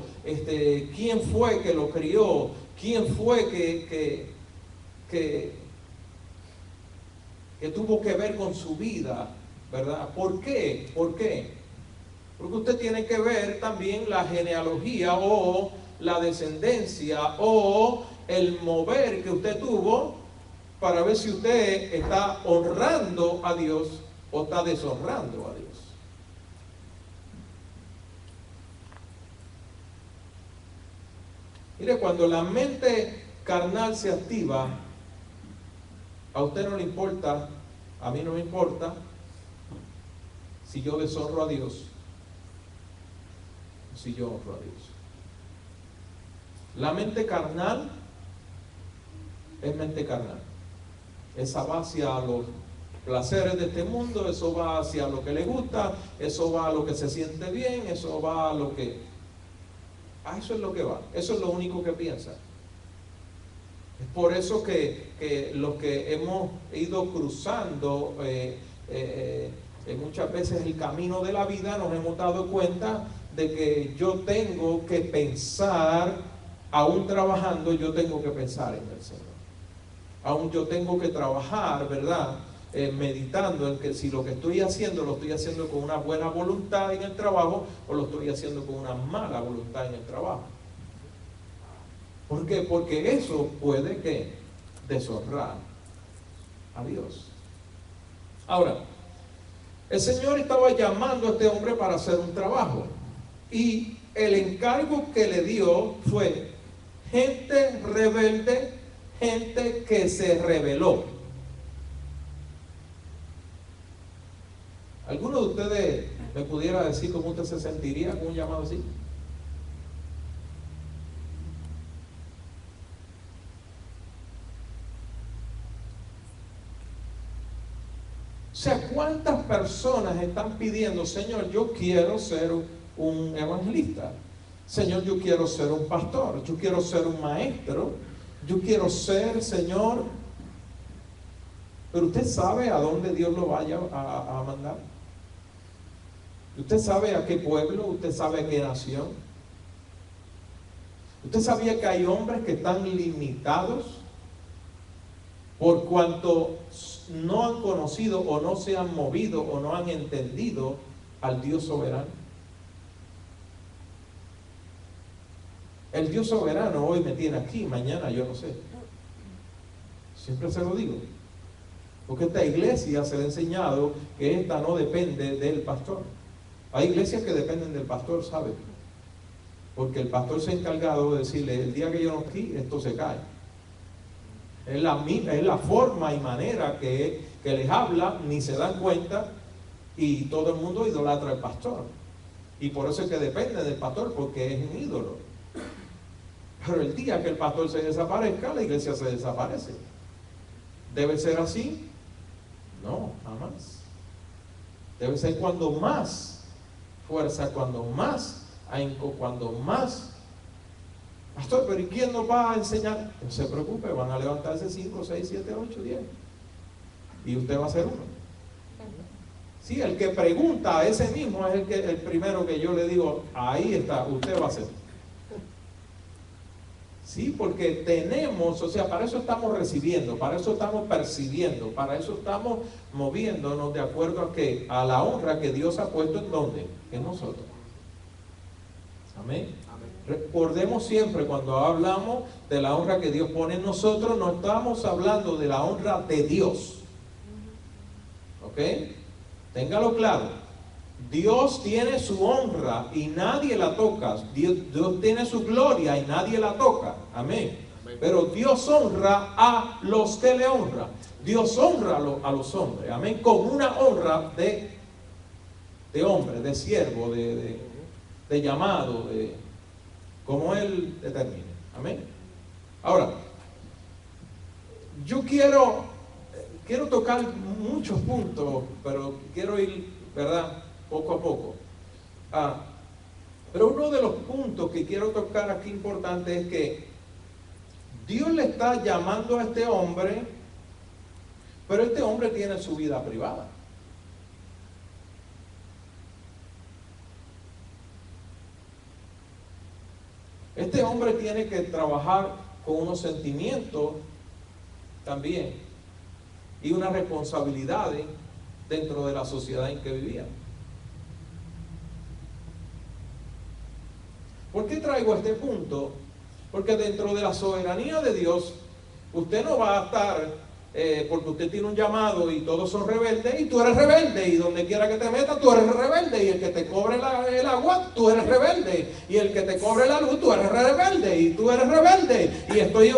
quién fue que lo crió, quién fue que tuvo que ver con su vida, ¿verdad? ¿Por qué? ¿Por qué? Porque usted tiene que ver también la genealogía o la descendencia o el mover que usted tuvo para ver si usted está honrando a Dios o está deshonrando a Dios. Mire, cuando la mente carnal se activa, a usted no le importa, a mí no me importa si yo deshonro a Dios o si yo honro a Dios. La mente carnal es mente carnal. Esa va hacia los placeres de este mundo, eso va hacia lo que le gusta, eso va a lo que se siente bien, eso va a lo que... A eso es lo que va, eso es lo único que piensa. Es por eso que los que hemos ido cruzando muchas veces el camino de la vida, nos hemos dado cuenta de que yo tengo que pensar, aún trabajando, yo tengo que pensar en el Señor. Aún yo tengo que trabajar, ¿verdad? Meditando en que si lo que estoy haciendo lo estoy haciendo con una buena voluntad en el trabajo o lo estoy haciendo con una mala voluntad en el trabajo. ¿Por qué? Porque eso puede que deshonrar a Dios. Ahora, el Señor estaba llamando a este hombre para hacer un trabajo y el encargo que le dio fue gente rebelde, gente que se rebeló. ¿Alguno de ustedes me pudiera decir cómo usted se sentiría con un llamado así? O sea, ¿cuántas personas están pidiendo, Señor, yo quiero ser un evangelista? Señor, yo quiero ser un pastor, yo quiero ser un maestro, yo quiero ser, Señor... Pero usted sabe a dónde Dios lo vaya a mandar. Usted sabe a qué pueblo, usted sabe a qué nación. Usted sabía que hay hombres que están limitados por cuanto no han conocido o no se han movido o no han entendido al Dios soberano. El Dios soberano hoy me tiene aquí, mañana yo no sé. Siempre se lo digo. Porque esta iglesia se le ha enseñado que esta no depende del pastor. Hay iglesias que dependen del pastor, ¿sabe? Porque el pastor se ha encargado de decirle, el día que yo no esté, esto se cae. Es la forma y manera que les habla, ni se dan cuenta, y todo el mundo idolatra al pastor. Y por eso es que depende del pastor, porque es un ídolo. Pero el día que el pastor se desaparezca, la iglesia se desaparece. ¿Debe ser así? No, jamás. Debe ser cuando más fuerza, cuando más ahínco, cuando más... Pastor, pero ¿y quién nos va a enseñar? No se preocupe, van a levantarse 5, 6, 7, 8, 10. Y usted va a ser uno. Sí, el que pregunta, ese mismo es el primero que yo le digo, ahí está, usted va a ser. Sí, porque tenemos, o sea, para eso estamos recibiendo, para eso estamos percibiendo, para eso estamos moviéndonos de acuerdo a que a la honra que Dios ha puesto en donde, en nosotros. Amén. Recordemos siempre cuando hablamos de la honra que Dios pone en nosotros, no estamos hablando de la honra de Dios. ¿Ok? Téngalo claro. Dios tiene su honra y nadie la toca. Dios tiene su gloria y nadie la toca. Amén. Pero Dios honra a los que le honran. Dios honra a los hombres. Amén. Con una honra de hombre, de siervo, de llamado, como Él determine. Amén. Ahora, yo quiero tocar muchos puntos, pero quiero ir, ¿verdad?, poco a poco. Pero uno de los puntos que quiero tocar aquí importante es que Dios le está llamando a este hombre, pero este hombre tiene su vida privada. Este hombre tiene que trabajar con unos sentimientos también y unas responsabilidades dentro de la sociedad en que vivía. ¿Por qué traigo este punto? Porque dentro de la soberanía de Dios, usted no va a estar porque usted tiene un llamado y todos son rebeldes, y tú eres rebelde, y donde quiera que te metas, tú eres rebelde, y el que te cobre el agua, tú eres rebelde, y el que te cobre la luz, tú eres rebelde, y tú eres rebelde, y estoy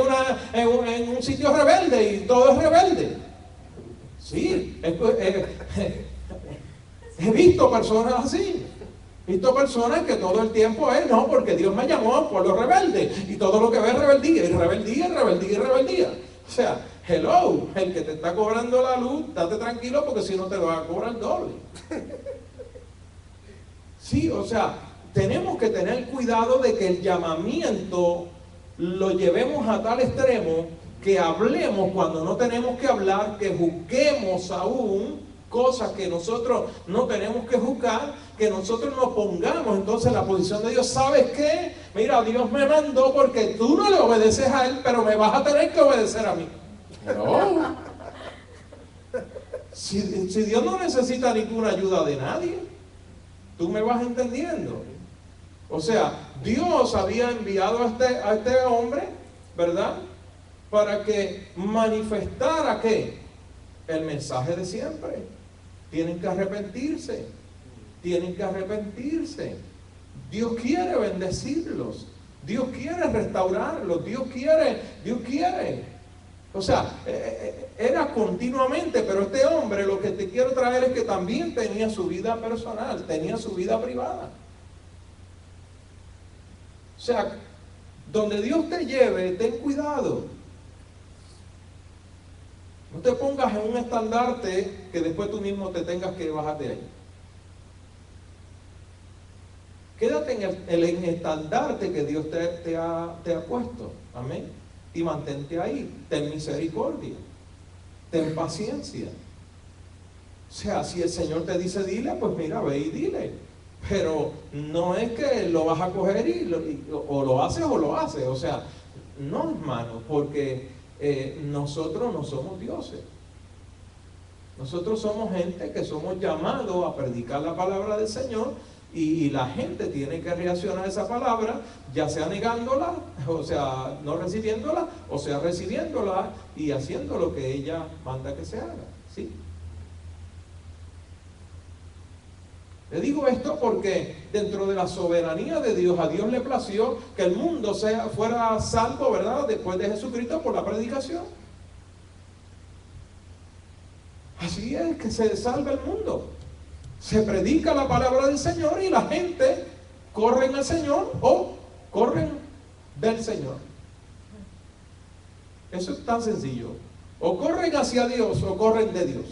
en un sitio rebelde, y todo es rebelde. Sí, he visto personas así. He visto personas que todo el tiempo es, no, porque Dios me llamó por lo rebelde, y todo lo que ve es rebeldía, y rebeldía, y rebeldía, y rebeldía. O sea, hello, el que te está cobrando la luz, date tranquilo porque si no te va a cobrar doble. Sí, o sea, tenemos que tener cuidado de que el llamamiento lo llevemos a tal extremo que hablemos cuando no tenemos que hablar, que juzguemos aún cosas que nosotros no tenemos que juzgar, que nosotros nos pongamos entonces en la posición de Dios. ¿Sabes qué? Mira, Dios me mandó porque tú no le obedeces a Él, pero me vas a tener que obedecer a mí. No. Si Dios no necesita ninguna ayuda de nadie, tú me vas entendiendo. O sea, Dios había enviado a este hombre, ¿verdad? Para que manifestara ¿qué? El mensaje de siempre. Tienen que arrepentirse. Tienen que arrepentirse. Dios quiere bendecirlos. Dios quiere restaurarlos. Dios quiere. O sea, era continuamente, pero este hombre, lo que te quiero traer es que también tenía su vida personal, tenía su vida privada. O sea, donde Dios te lleve, ten cuidado. No te pongas en un estandarte que después tú mismo te tengas que bajar de ahí. Quédate en el estandarte que Dios te ha puesto. Amén. Y mantente ahí. Ten misericordia. Ten paciencia. O sea, si el Señor te dice dile, pues mira, ve y dile. Pero no es que lo vas a coger o lo haces o lo haces. O sea, no, hermano, porque nosotros no somos dioses. Nosotros somos gente que somos llamados a predicar la palabra del Señor, y la gente tiene que reaccionar a esa palabra, ya sea negándola, o sea, no recibiéndola, o sea, recibiéndola y haciendo lo que ella manda que se haga. ¿Sí? Le digo esto porque dentro de la soberanía de Dios, a Dios le plació que el mundo fuera salvo, ¿verdad?, después de Jesucristo por la predicación. Así es que se salva el mundo. Se predica la palabra del Señor y la gente corren al Señor o corren del Señor. Eso es tan sencillo. O corren hacia Dios o corren de Dios.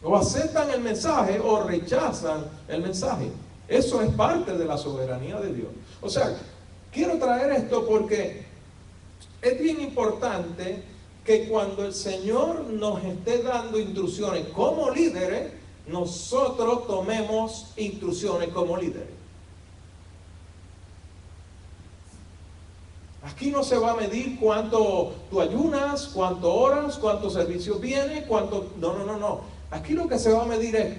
O aceptan el mensaje o rechazan el mensaje. Eso es parte de la soberanía de Dios. O sea, quiero traer esto porque es bien importante que cuando el Señor nos esté dando instrucciones como líderes, nosotros tomemos instrucciones como líderes. Aquí no se va a medir cuánto tú ayunas, cuánto oras, cuántos servicios vienes, cuánto... No. Aquí lo que se va a medir es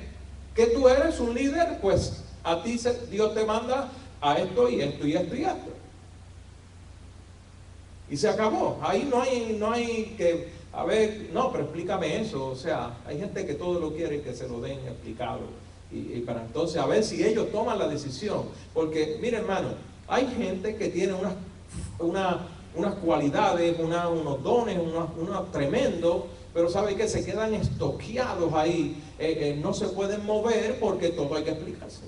que tú eres un líder, pues a ti Dios te manda a esto y esto y esto y esto. Y se acabó. Ahí no hay que, a ver, no, pero explícame eso. O sea, hay gente que todo lo quiere que se lo den explicado. Y para entonces a ver si ellos toman la decisión. Porque, mire hermano, hay gente que tiene unas cualidades, unos dones, unos tremendos, pero sabe que se quedan estoqueados ahí. No se pueden mover porque todo hay que explicarse.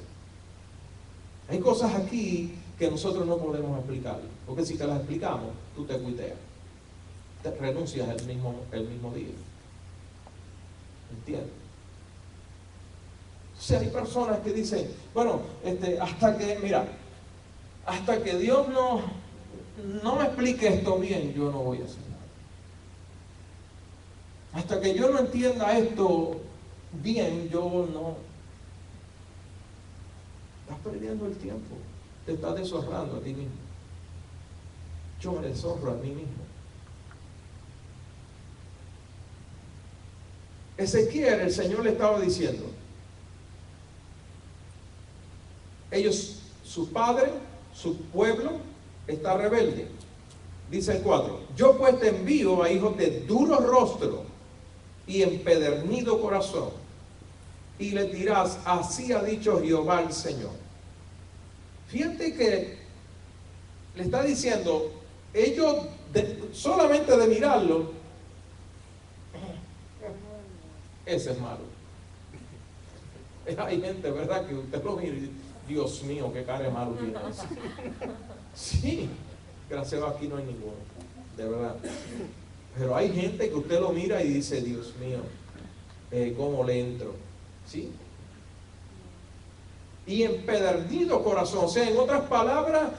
Hay cosas aquí que nosotros no podemos explicar, porque si te las explicamos, tú te cuiteas, te renuncias el mismo día. ¿Entiendes? O sea, hay personas que dicen, bueno, hasta que Dios no me explique esto bien, yo no voy a hacer nada. Hasta que yo no entienda esto bien, yo no. Estás perdiendo el tiempo. Te estás deshonrando a ti mismo. Yo me deshonro a mí mismo. Ezequiel, el Señor le estaba diciendo, ellos, su padre, su pueblo, está rebelde. Dice el 4, yo pues te envío a hijos de duro rostro y empedernido corazón, y le dirás, así ha dicho Jehová el Señor. Fíjate que le está diciendo, ellos solamente de mirarlo, ese es malo. Hay gente, ¿verdad?, que usted lo mira y dice, Dios mío, qué cara de malo tiene ese. Sí, gracias a Dios aquí no hay ninguno, de verdad. Pero hay gente que usted lo mira y dice, Dios mío, ¿cómo le entro? ¿Sí? Y empedernido corazón, o sea, en otras palabras,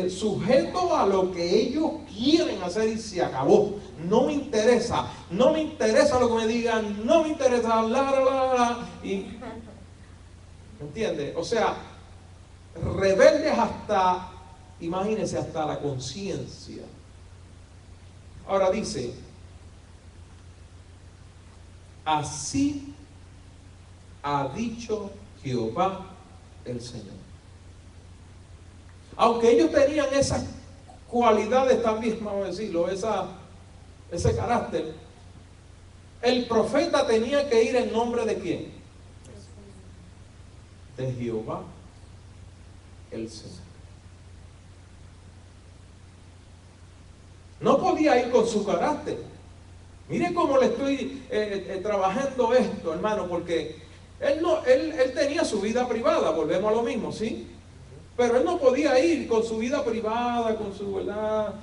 sujeto a lo que ellos quieren hacer y se acabó. No me interesa lo que me digan, no me interesa, y, ¿entiende? O sea, rebeldes hasta, imagínense, hasta la conciencia. Ahora dice, así ha dicho Jehová el Señor. Aunque ellos tenían esas cualidades también, vamos a decirlo, ese carácter, el profeta tenía que ir en nombre de ¿quién? De Jehová el Señor. No podía ir con su carácter. Mire cómo le estoy trabajando esto, hermano, porque él tenía su vida privada, volvemos a lo mismo, ¿sí? Pero él no podía ir con su vida privada, con su verdad,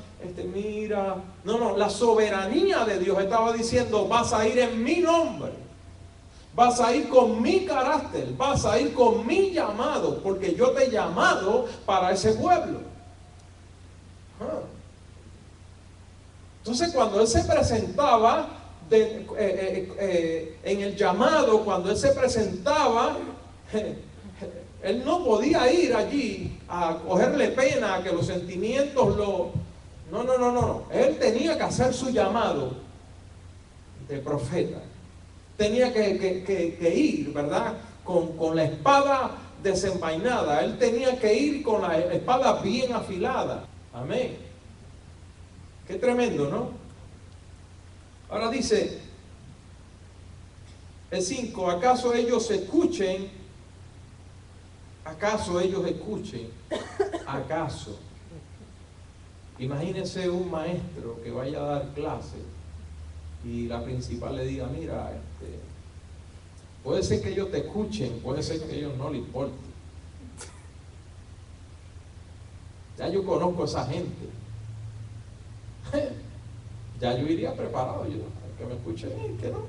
mira. No, la soberanía de Dios estaba diciendo, vas a ir en mi nombre, vas a ir con mi carácter, vas a ir con mi llamado, porque yo te he llamado para ese pueblo. Entonces cuando él se presentaba en el llamado, cuando él se presentaba, él no podía ir allí a cogerle pena, a que los sentimientos lo... No. Él tenía que hacer su llamado de profeta. Tenía que ir, ¿verdad? Con la espada desenvainada. Él tenía que ir con la espada bien afilada. Amén. Qué tremendo, ¿no? Ahora dice el 5, ¿acaso ellos escuchen? ¿Acaso? Imagínense un maestro que vaya a dar clase y la principal le diga, mira, puede ser que ellos te escuchen, puede ser que a ellos no les importe. Ya yo conozco a esa gente. Ya yo iría preparado, que me escuchen bien, que no.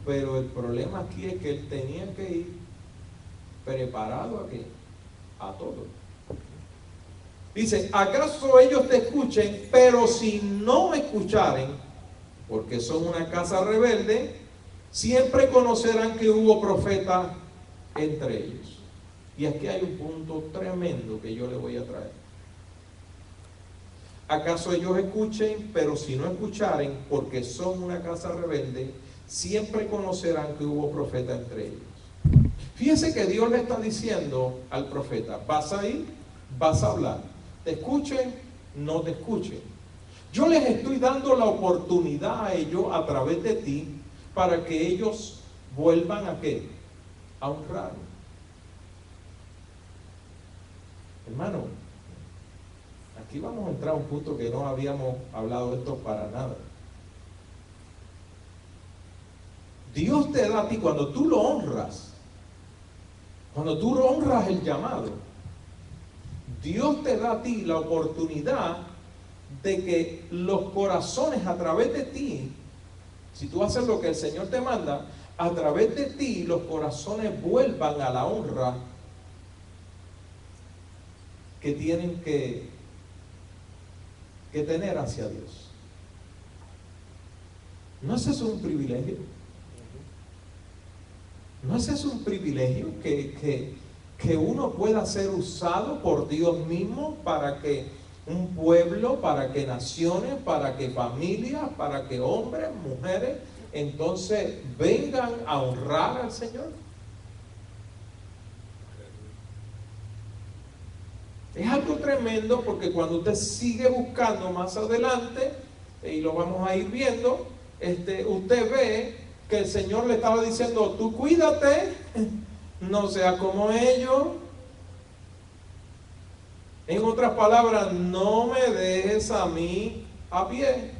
Pero el problema aquí es que él tenía que ir preparado a todo. Dice, ¿acaso ellos te escuchen? Pero si no me escucharen, porque son una casa rebelde, siempre conocerán que hubo profeta entre ellos. Y aquí hay un punto tremendo que yo le voy a traer. ¿Acaso ellos escuchen? Pero si no escucharen, porque son una casa rebelde, siempre conocerán que hubo profeta entre ellos. Fíjese que Dios le está diciendo al profeta, vas a ir, vas a hablar. Te escuchen, no te escuchen. Yo les estoy dando la oportunidad a ellos a través de ti para que ellos vuelvan a ¿qué? A honrar. Hermano, aquí vamos a entrar a un punto que no habíamos hablado de esto para nada. Dios te da a ti cuando tú lo honras. Cuando tú honras el llamado, Dios te da a ti la oportunidad de que los corazones a través de ti, si tú haces lo que el Señor te manda, a través de ti los corazones vuelvan a la honra que tienen que tener hacia Dios. ¿No es eso un privilegio? ¿No es eso un privilegio que uno pueda ser usado por Dios mismo para que un pueblo, para que naciones, para que familias, para que hombres, mujeres, entonces vengan a honrar al Señor? Es algo tremendo porque cuando usted sigue buscando más adelante, y lo vamos a ir viendo, usted ve que el Señor le estaba diciendo, tú cuídate, no seas como ellos. En otras palabras, no me dejes a mí a pie.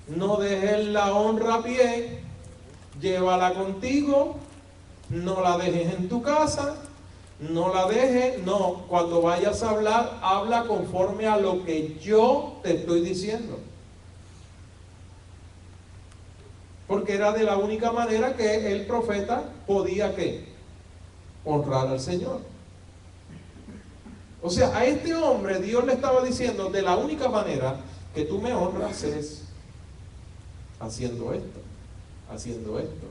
No dejes la honra a pie. Llévala contigo. No la dejes en tu casa. No la dejes. No, cuando vayas a hablar, habla conforme a lo que yo te estoy diciendo. Porque era de la única manera que el profeta podía ¿qué? Honrar al Señor. O sea, a este hombre Dios le estaba diciendo, de la única manera que tú me honras es haciendo esto, haciendo esto,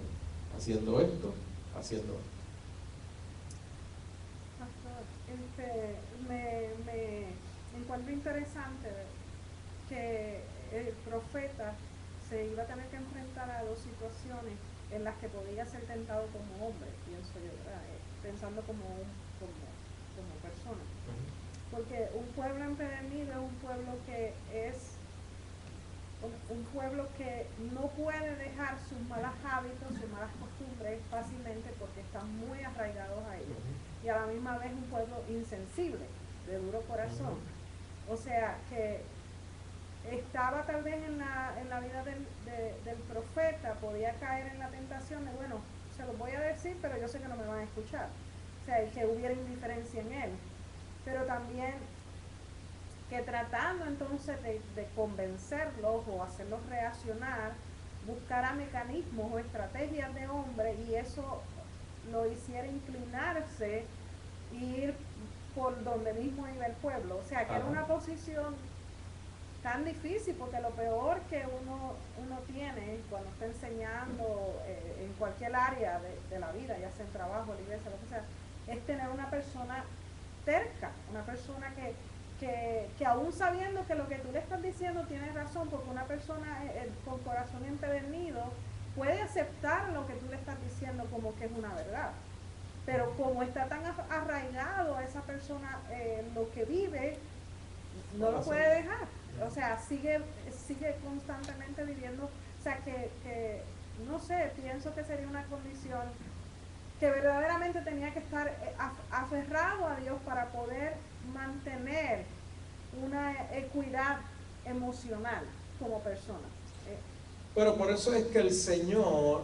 haciendo esto, haciendo esto. Pastor, me encuentro interesante que el profeta se iba a tener que enfrentar a dos situaciones en las que podía ser tentado como hombre, pienso yo, ¿verdad? Pensando como persona. Porque un pueblo empedernido es un pueblo que es un pueblo que no puede dejar sus malos hábitos, sus malas costumbres fácilmente porque están muy arraigados a ellos. Y a la misma vez un pueblo insensible, de duro corazón. O sea que estaba tal vez en la vida del profeta, podía caer en la tentación de, bueno, se los voy a decir, pero yo sé que no me van a escuchar. O sea, que hubiera indiferencia en él. Pero también que tratando entonces de convencerlos o hacerlos reaccionar, buscara mecanismos o estrategias de hombre y eso lo hiciera inclinarse e ir por donde mismo iba el pueblo. O sea, que era una posición tan difícil porque lo peor que uno tiene cuando está enseñando en cualquier área de la vida, ya sea en trabajo, la iglesia, lo que sea, es tener una persona terca, una persona que aún sabiendo que lo que tú le estás diciendo tiene razón, porque una persona con corazón empedernido puede aceptar lo que tú le estás diciendo como que es una verdad, pero como está tan arraigado a esa persona lo que vive, no lo puede dejar, o sea, sigue constantemente viviendo, o sea que no sé, pienso que sería una condición que verdaderamente tenía que estar aferrado a Dios para poder mantener una equidad emocional como persona. Pero por eso es que el Señor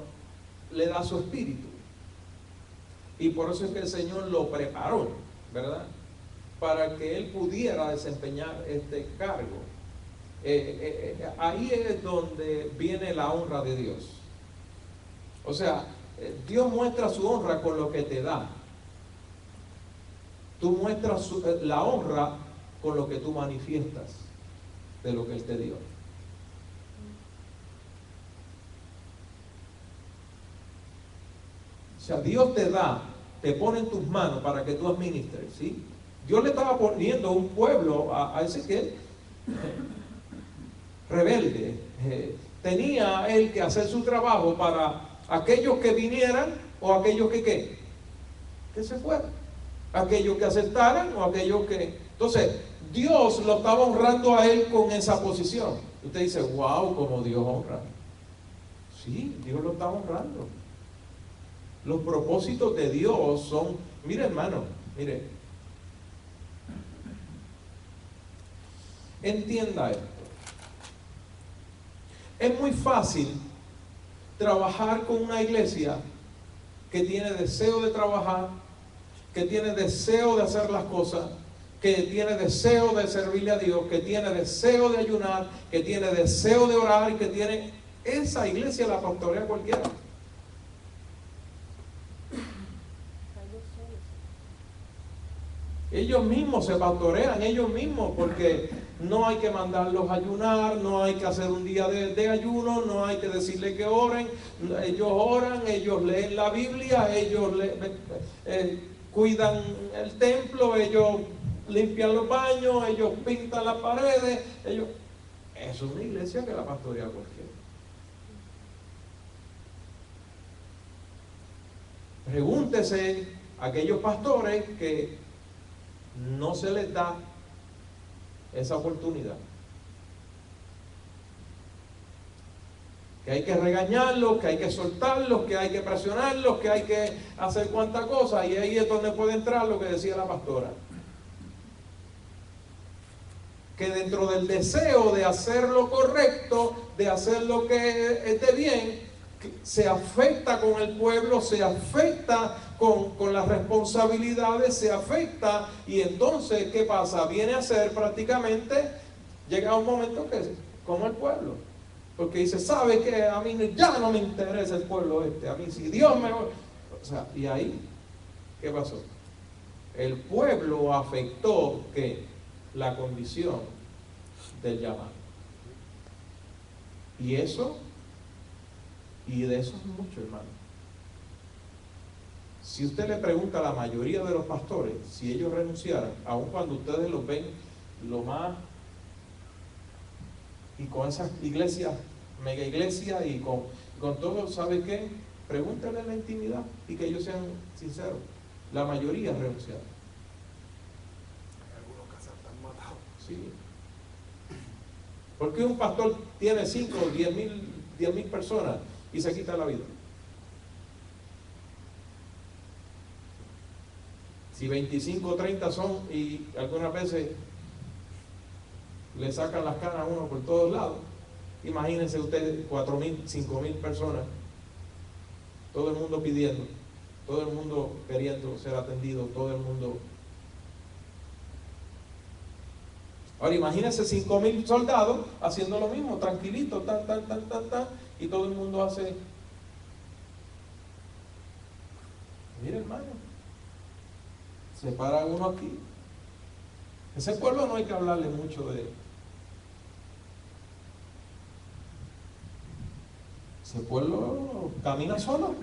le da su espíritu. Y por eso es que el Señor lo preparó, ¿verdad? Para que él pudiera desempeñar este cargo. Ahí es donde viene la honra de Dios. O sea, Dios muestra su honra con lo que te da. Tú muestras la honra con lo que tú manifiestas de lo que Él te dio. O sea, Dios te da, te pone en tus manos para que tú administres, ¿sí? Dios le estaba poniendo un pueblo a Ezequiel rebelde. Tenía él que hacer su trabajo para aquellos que vinieran o aquellos que se fueran, aquellos que aceptaran o aquellos que... Entonces, Dios lo estaba honrando a él con esa posición. Usted dice, wow, como Dios honra. Sí, Dios lo está honrando. Los propósitos de Dios son, mire hermano, mire, entienda esto. Es muy fácil trabajar con una iglesia que tiene deseo de trabajar, que tiene deseo de hacer las cosas, que tiene deseo de servirle a Dios, que tiene deseo de ayunar, que tiene deseo de orar y que tiene... Esa iglesia la pastorea cualquiera. Ellos mismos se pastorean, ellos mismos, porque no hay que mandarlos a ayunar, no hay que hacer un día de ayuno, no hay que decirle que oren. Ellos oran, ellos leen la Biblia, ellos cuidan el templo, ellos limpian los baños, ellos pintan las paredes. Eso es una iglesia que la pastorea cualquiera. Pregúntese a aquellos pastores que no se les da esa oportunidad. Que hay que regañarlos, que hay que soltarlos, que hay que presionarlos, que hay que hacer cuanta cosa, y ahí es donde puede entrar lo que decía la pastora. Que dentro del deseo de hacer lo correcto, de hacer lo que esté bien, se afecta con el pueblo, se afecta con las responsabilidades, se afecta, y entonces, ¿qué pasa? Viene a ser prácticamente, llega un momento que es como el pueblo. Porque dice, ¿sabe qué? A mí ya no me interesa el pueblo este. A mí si Dios me... O sea, y ahí, ¿qué pasó? El pueblo afectó que la condición del llamado. Y eso, y de eso es mucho, hermano. Si usted le pregunta a la mayoría de los pastores si ellos renunciaran, aun cuando ustedes los ven lo más... Y con esas iglesias, mega iglesias, y con todo, ¿sabe qué? Pregúntenle en la intimidad y que ellos sean sinceros. La mayoría renunciaron. Hay algunos que se están matados. Sí. ¿Por qué un pastor tiene 5 o 10 mil personas y se quita la vida? Si 25 o 30 son, y algunas veces le sacan las canas a uno por todos lados, imagínense ustedes 4.000, 5.000 personas, todo el mundo pidiendo, todo el mundo queriendo ser atendido, todo el mundo. Ahora imagínense 5.000 soldados haciendo lo mismo, tranquilito, tan, y todo el mundo hace. Mira, hermano, se para uno aquí. Ese pueblo no hay que hablarle mucho de él. Ese pueblo camina solo,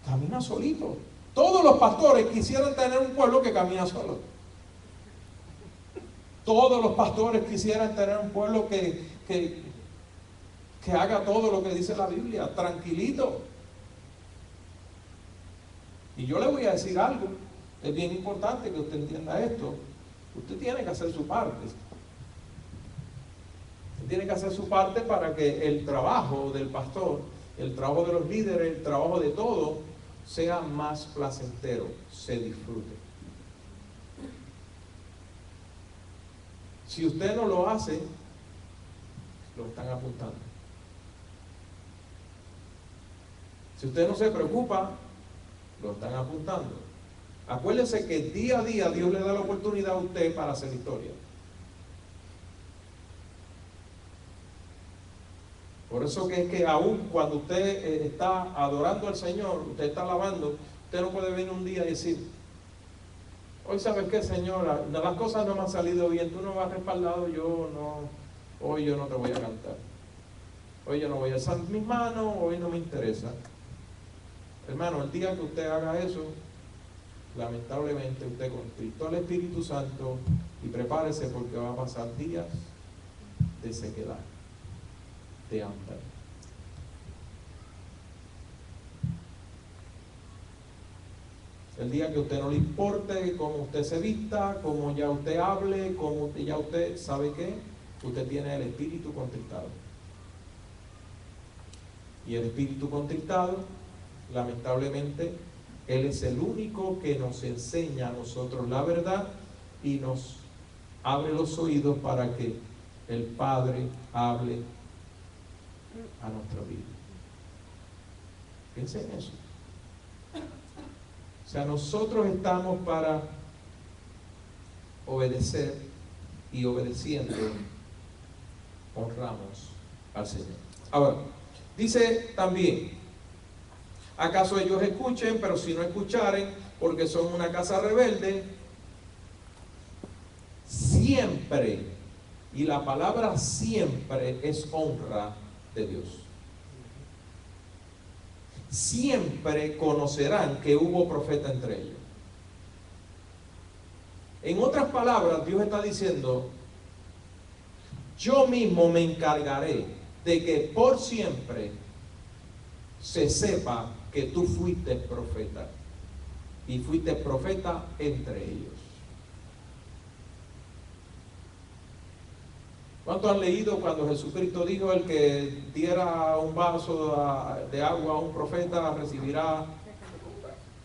camina solito. Todos los pastores quisieran tener un pueblo que camina solo. Todos los pastores quisieran tener un pueblo que haga todo lo que dice la Biblia, tranquilito. Y yo le voy a decir algo, es bien importante que usted entienda esto. Usted tiene que hacer su parte. Tiene que hacer su parte para que el trabajo del pastor, el trabajo de los líderes, el trabajo de todo sea más placentero, se disfrute. Si usted no lo hace, lo están apuntando. Si usted no se preocupa, lo están apuntando. Acuérdese que día a día Dios le da la oportunidad a usted para hacer historia. Por eso que es que aún cuando usted está adorando al Señor, usted está alabando, usted no puede venir un día y decir, hoy sabes qué, Señora, las cosas no me han salido bien, tú no me has respaldado, hoy yo no te voy a cantar. Hoy yo no voy a alzar mis manos, hoy no me interesa. Hermano, el día que usted haga eso, lamentablemente usted contristó al Espíritu Santo, y prepárese porque va a pasar días de sequedad, de hambre. El día que a usted no le importe cómo usted se vista, cómo ya usted hable, cómo ya usted sabe qué, usted tiene el espíritu contristado. Y el espíritu contristado, lamentablemente, él es el único que nos enseña a nosotros la verdad y nos abre los oídos para que el Padre hable a nuestra vida. Piensen en eso. O sea, nosotros estamos para obedecer, y obedeciendo honramos al Señor. Ahora, dice también, ¿acaso ellos escuchen, pero si no escucharen, porque son una casa rebelde? Siempre, y la palabra siempre es honra de Dios. Siempre conocerán que hubo profeta entre ellos. En otras palabras, Dios está diciendo, yo mismo me encargaré de que por siempre se sepa que tú fuiste profeta y fuiste profeta entre ellos. ¿Cuántos han leído cuando Jesucristo dijo: el que diera un vaso de agua a un profeta recibirá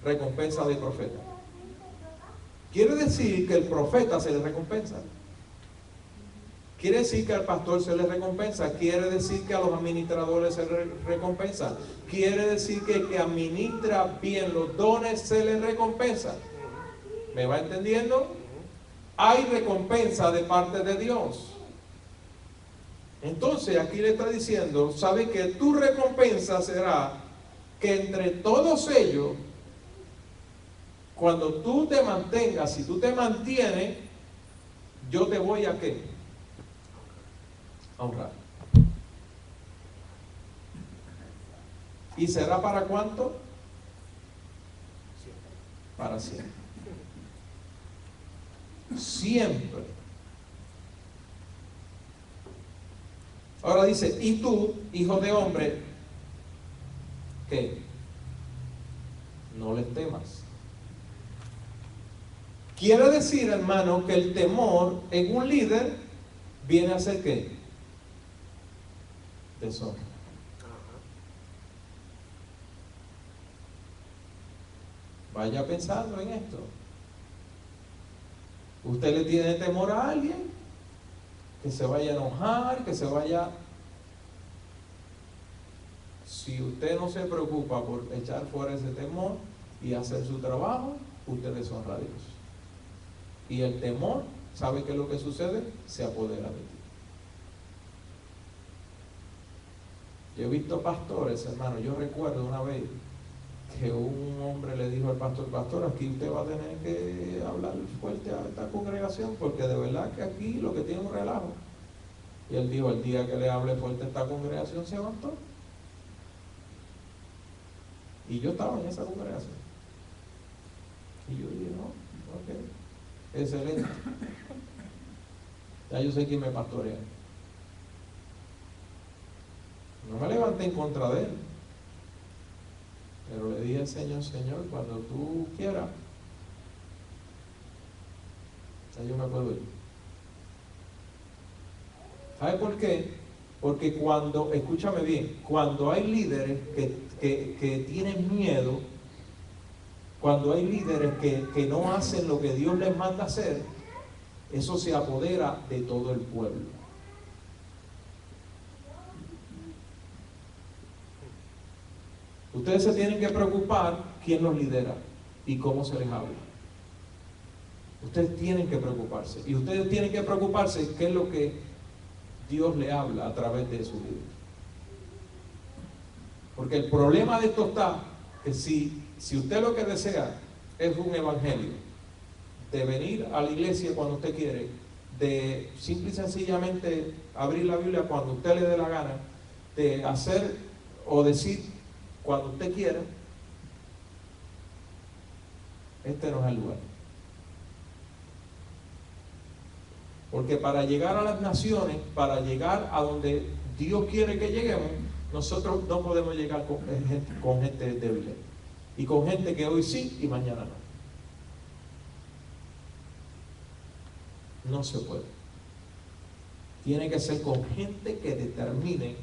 recompensa de profeta? Quiere decir que el profeta se le recompensa. Quiere decir que al pastor se le recompensa. Quiere decir que a los administradores se le recompensa. Quiere decir que el que administra bien los dones se le recompensa. ¿Me va entendiendo? Hay recompensa de parte de Dios. Entonces aquí le está diciendo: sabe que tu recompensa será que entre todos ellos, cuando tú te mantengas, si tú te mantienes, yo te voy a ¿qué? A honrar. ¿Y será para cuánto? Para siempre. Siempre. Ahora dice: y tú, hijo de hombre, ¿qué? No les temas. Quiere decir, hermano, que el temor en un líder viene a ser ¿qué? Deshonra. Vaya pensando en esto. Usted le tiene temor a alguien, que se vaya a enojar, que se vaya. Si usted no se preocupa por echar fuera ese temor y hacer su trabajo, usted deshonra a Dios. Y el temor, ¿sabe qué es lo que sucede? Se apodera de ti. Yo he visto pastores, hermano. Yo recuerdo una vez que un hombre le dijo al pastor: pastor, aquí usted va a tener que hablar fuerte a esta congregación, porque de verdad que aquí lo que tiene es un relajo. Y él dijo: el día que le hable fuerte a esta congregación se levantó. Y yo estaba en esa congregación. Y yo dije: no, ok, excelente. Ya yo sé quién me pastorea. No me levanté en contra de él, pero le dije al Señor: Señor, cuando tú quieras, ya yo me puedo ir. ¿Sabe por qué? Porque cuando, escúchame bien, cuando hay líderes que tienen miedo, cuando hay líderes que no hacen lo que Dios les manda hacer, eso se apodera de todo el pueblo. Ustedes se tienen que preocupar quién los lidera y cómo se les habla. Ustedes tienen que preocuparse. Y ustedes tienen que preocuparse qué es lo que Dios le habla a través de su líder. Porque el problema de esto está que si usted lo que desea es un evangelio, de venir a la iglesia cuando usted quiere, de simple y sencillamente abrir la Biblia cuando usted le dé la gana, de hacer o decir cuando usted quiera, este no es el lugar. Porque para llegar a las naciones, para llegar a donde Dios quiere que lleguemos, nosotros no podemos llegar con gente débil y con gente que hoy sí y mañana no. No se puede. Tiene que ser con gente que determine: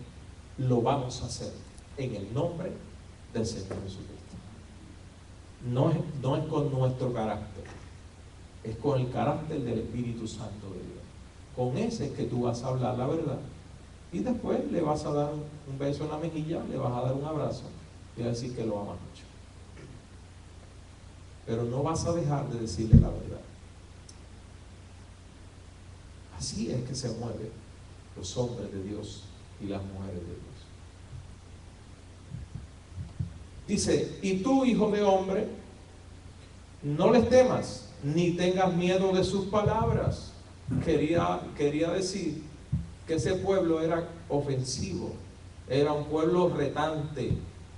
lo vamos a hacer en el nombre del Señor Jesucristo. No es con nuestro carácter, es con el carácter del Espíritu Santo de Dios. Con ese es que tú vas a hablar la verdad, y después le vas a dar un beso en la mejilla, le vas a dar un abrazo y vas a decir que lo amas mucho, pero no vas a dejar de decirle la verdad. Así es que se mueven los hombres de Dios y las mujeres de Dios. Dice: y tú, hijo de hombre, no les temas, ni tengas miedo de sus palabras. Quería decir que ese pueblo era ofensivo, era un pueblo retante,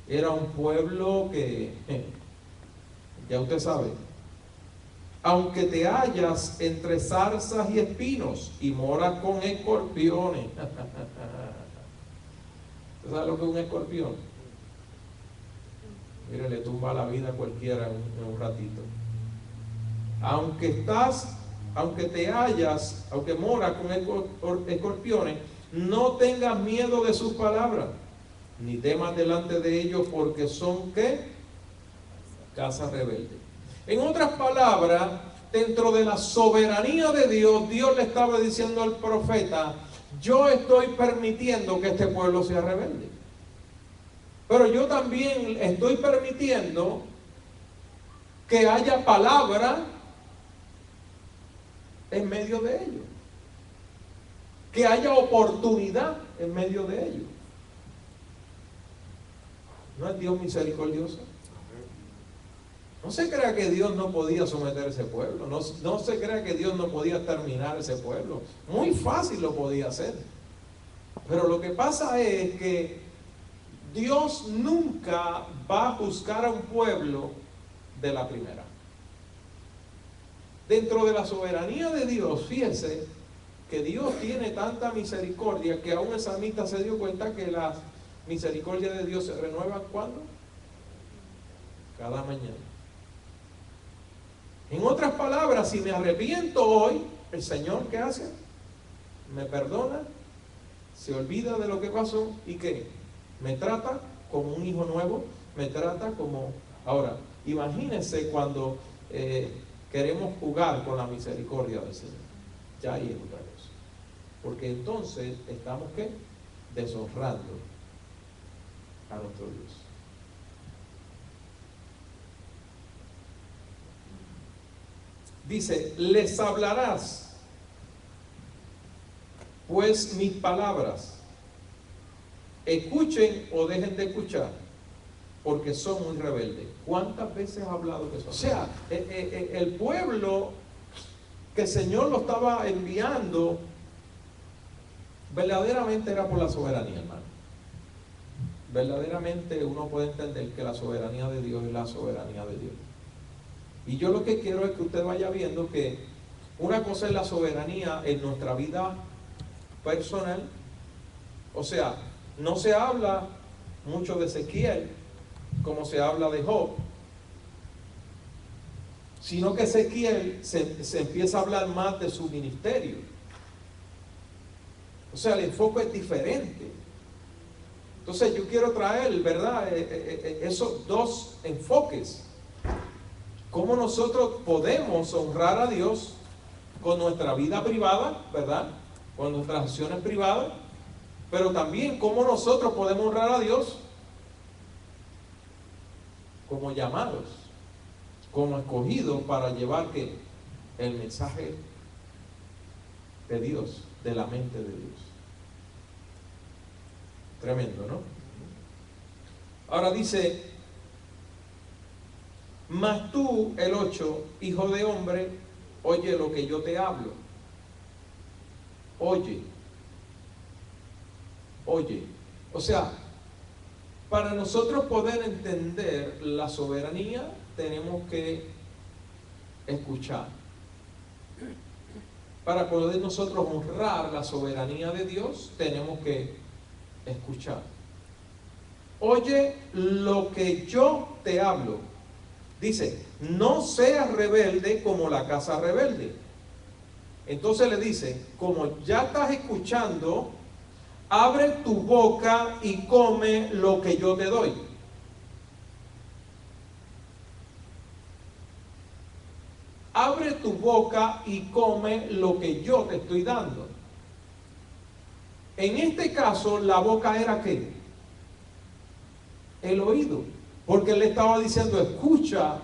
era un pueblo que, ya usted sabe, aunque te hallas entre zarzas y espinos y moras con escorpiones. ¿Usted sabe lo que es un escorpión? Mire, le tumba la vida a cualquiera en un ratito. Aunque moras con escorpiones, no tengas miedo de sus palabras, ni temas delante de ellos, porque son, ¿qué? Casa rebelde. En otras palabras, dentro de la soberanía de Dios, Dios le estaba diciendo al profeta: yo estoy permitiendo que este pueblo sea rebelde, pero yo también estoy permitiendo que haya palabra en medio de ellos, que haya oportunidad en medio de ellos. ¿No es Dios misericordioso? No se crea que Dios no podía someter a ese pueblo, no se crea que Dios no podía exterminar a ese pueblo. Muy fácil lo podía hacer. Pero lo que pasa es que Dios nunca va a juzgar a un pueblo de la primera. Dentro de la soberanía de Dios, fíjense que Dios tiene tanta misericordia que aún el salmista se dio cuenta que las misericordias de Dios se renuevan ¿cuándo? Cada mañana. En otras palabras, si me arrepiento hoy, el Señor, ¿qué hace? Me perdona, se olvida de lo que pasó y ¿qué? Me trata como un hijo nuevo, me trata como... Ahora, imagínense cuando queremos jugar con la misericordia del Señor. Ya ahí es otra cosa. Porque entonces estamos, ¿qué? Deshonrando a nuestro Dios. Dice, les hablarás pues mis palabras, escuchen o dejen de escuchar, porque son muy rebeldes. ¿Cuántas veces ha hablado de eso? O sea, el pueblo que el Señor lo estaba enviando verdaderamente era por la soberanía, hermano. Verdaderamente uno puede entender que la soberanía de Dios es la soberanía de Dios. Y yo lo que quiero es que usted vaya viendo que una cosa es la soberanía en nuestra vida personal. O sea, no se habla mucho de Ezequiel como se habla de Job, sino que Ezequiel se empieza a hablar más de su ministerio. O sea, el enfoque es diferente. Entonces yo quiero traer, ¿verdad?, esos dos enfoques. Cómo nosotros podemos honrar a Dios con nuestra vida privada, ¿verdad?, con nuestras acciones privadas, pero también cómo nosotros podemos honrar a Dios como llamados, como escogidos para llevar ¿qué? El mensaje de Dios, de la mente de Dios. Tremendo, ¿no? Ahora dice, mas tú, el 8, hijo de hombre, oye lo que yo te hablo. Oye. O sea, para nosotros poder entender la soberanía, tenemos que escuchar. Para poder nosotros honrar la soberanía de Dios, tenemos que escuchar. Oye lo que yo te hablo. Dice, no seas rebelde como la casa rebelde. Entonces le dice, como ya estás escuchando, abre tu boca y come lo que yo te doy. Abre tu boca y come lo que yo te estoy dando. En este caso, la boca era ¿qué? El oído. Porque él le estaba diciendo, escucha,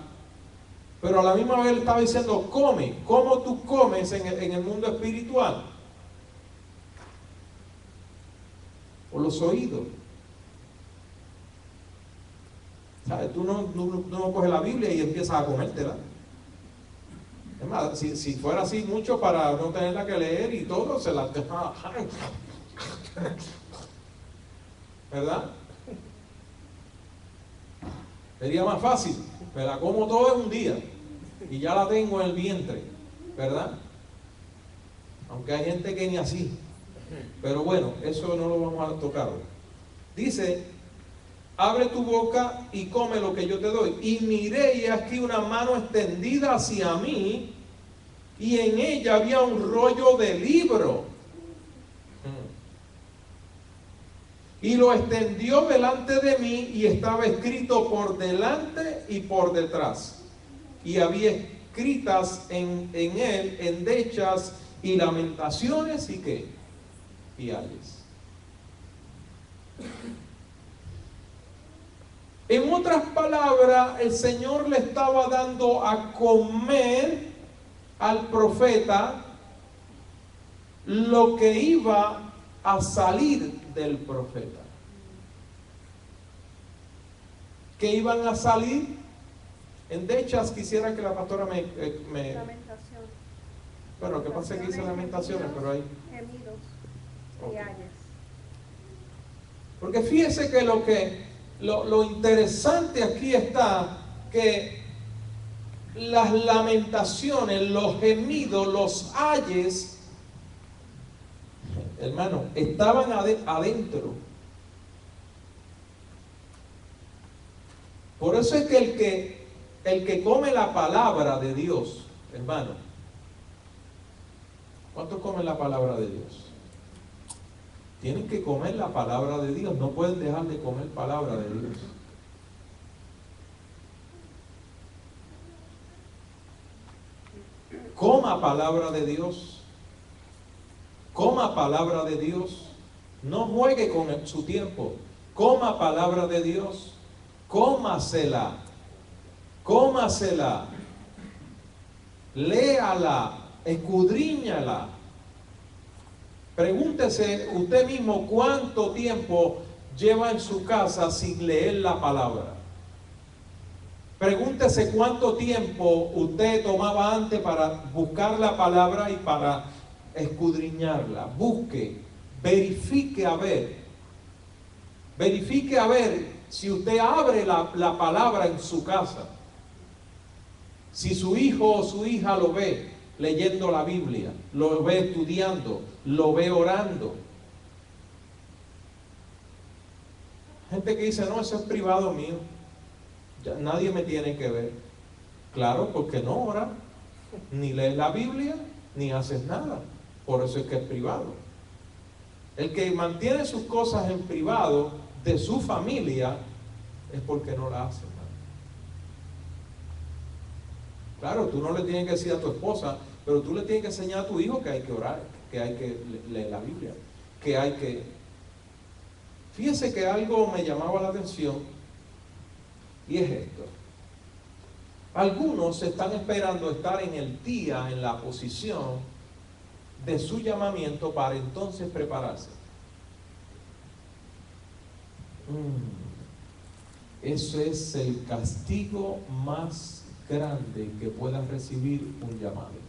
pero a la misma vez le estaba diciendo, come. ¿Cómo tú comes en el mundo espiritual? Por los oídos. ¿Sabes? Tú no coges la Biblia y empiezas a comértela. Es más, si fuera así mucho para no tenerla que leer y todo, se la... ¿Verdad? Sería más fácil. Me la como toda en un día y ya la tengo en el vientre. ¿Verdad? Aunque hay gente que ni así. Pero bueno, eso no lo vamos a tocar hoy. Dice, abre tu boca y come lo que yo te doy. Y miré y aquí una mano extendida hacia mí, y en ella había un rollo de libro. Y lo extendió delante de mí, y estaba escrito por delante y por detrás. Y había escritas en él endechas y lamentaciones y qué, y ayes. En otras palabras, el Señor le estaba dando a comer al profeta lo que iba a salir del profeta. ¿Qué iban a salir? Endechas, quisiera que la pastora me Lamentación. bueno, lo que pasa es que dice lamentaciones, pero hay Gemidos y Ok. ayes. Porque fíjese que lo interesante aquí está que las lamentaciones, los gemidos, los ayes, hermano, estaban adentro. Por eso es que el que come la palabra de Dios, hermano, ¿cuántos comen la palabra de Dios? Tienen que comer la palabra de Dios, no pueden dejar de comer palabra de Dios. Coma palabra de Dios, coma palabra de Dios, no juegue con su tiempo, coma palabra de Dios, cómasela, cómasela, léala, escudriñala. Pregúntese usted mismo cuánto tiempo lleva en su casa sin leer la palabra. Pregúntese cuánto tiempo usted tomaba antes para buscar la palabra y para escudriñarla. Busque, verifique a ver si usted abre la palabra en su casa. Si su hijo o su hija lo ve leyendo la Biblia, lo ve estudiando, lo ve orando. Gente que dice, no, eso es privado mío, ya nadie me tiene que ver. Claro, porque no ora, ni lees la Biblia, ni haces nada. Por eso es que es privado. El que mantiene sus cosas en privado de su familia es porque no la hace. Claro, tú no le tienes que decir a tu esposa, pero tú le tienes que enseñar a tu hijo que hay que orar, que hay que leer la Biblia, que hay que... Fíjese que algo me llamaba la atención, y es esto. Algunos están esperando estar en el día, en la posición de su llamamiento para entonces prepararse. Eso es el castigo más grande que pueda recibir un llamado.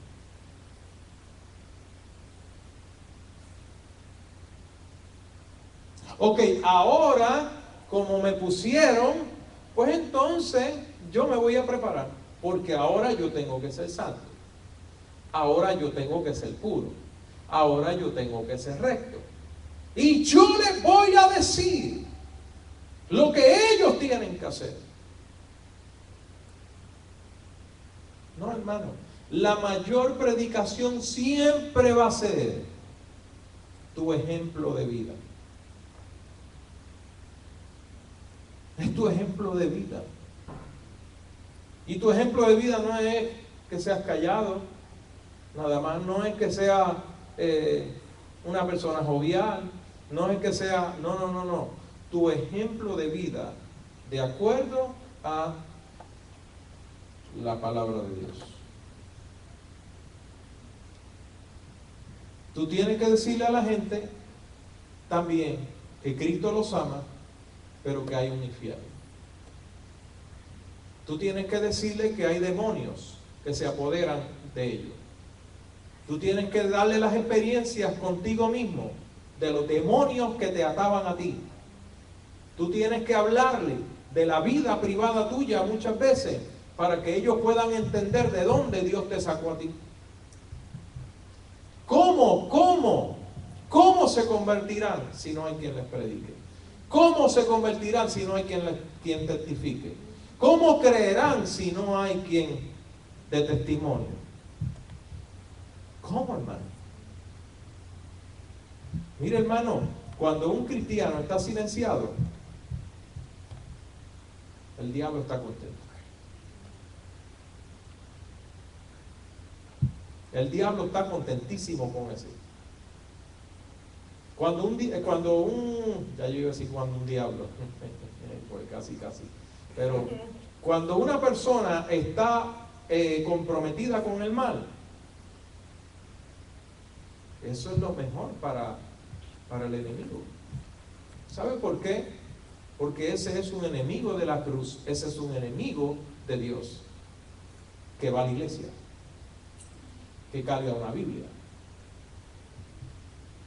Ok, ahora, como me pusieron, pues entonces yo me voy a preparar, porque ahora yo tengo que ser santo, ahora yo tengo que ser puro, ahora yo tengo que ser recto. Y yo les voy a decir lo que ellos tienen que hacer. No, hermano, la mayor predicación siempre va a ser tu ejemplo de vida. Es tu ejemplo de vida. Y tu ejemplo de vida no es que seas callado, nada más, no es que sea una persona jovial, no es que sea, no. Tu ejemplo de vida, de acuerdo a la palabra de Dios. Tú tienes que decirle a la gente también que Cristo los ama, pero que hay un infierno. Tú tienes que decirle que hay demonios que se apoderan de ellos. Tú tienes que darle las experiencias contigo mismo de los demonios que te ataban a ti. Tú tienes que hablarle de la vida privada tuya muchas veces para que ellos puedan entender de dónde Dios te sacó a ti. ¿Cómo se convertirán si no hay quien les predique? ¿Cómo se convertirán si no hay quien testifique? ¿Cómo creerán si no hay quien dé testimonio? ¿Cómo, hermano? Mire, hermano, cuando un cristiano está silenciado, el diablo está contento. El diablo está contentísimo con ese. Ya yo iba a decir cuando un diablo, pues casi, pero cuando una persona está comprometida con el mal, eso es lo mejor para el enemigo. ¿Sabe por qué? Porque ese es un enemigo de la cruz, ese es un enemigo de Dios, que va a la iglesia, que carga una Biblia.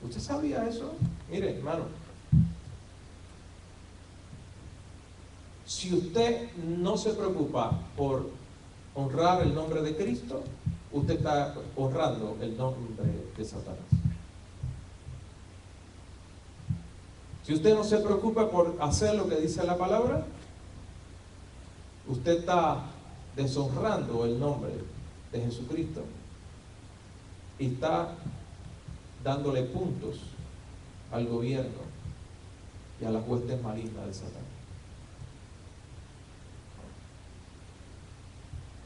¿Usted sabía eso? Mire, hermano, si usted no se preocupa por honrar el nombre de Cristo, usted está honrando el nombre de Satanás. Si usted no se preocupa por hacer lo que dice la palabra, usted está deshonrando el nombre de Jesucristo y está dándole puntos al gobierno y a las huestes malignas de Satanás.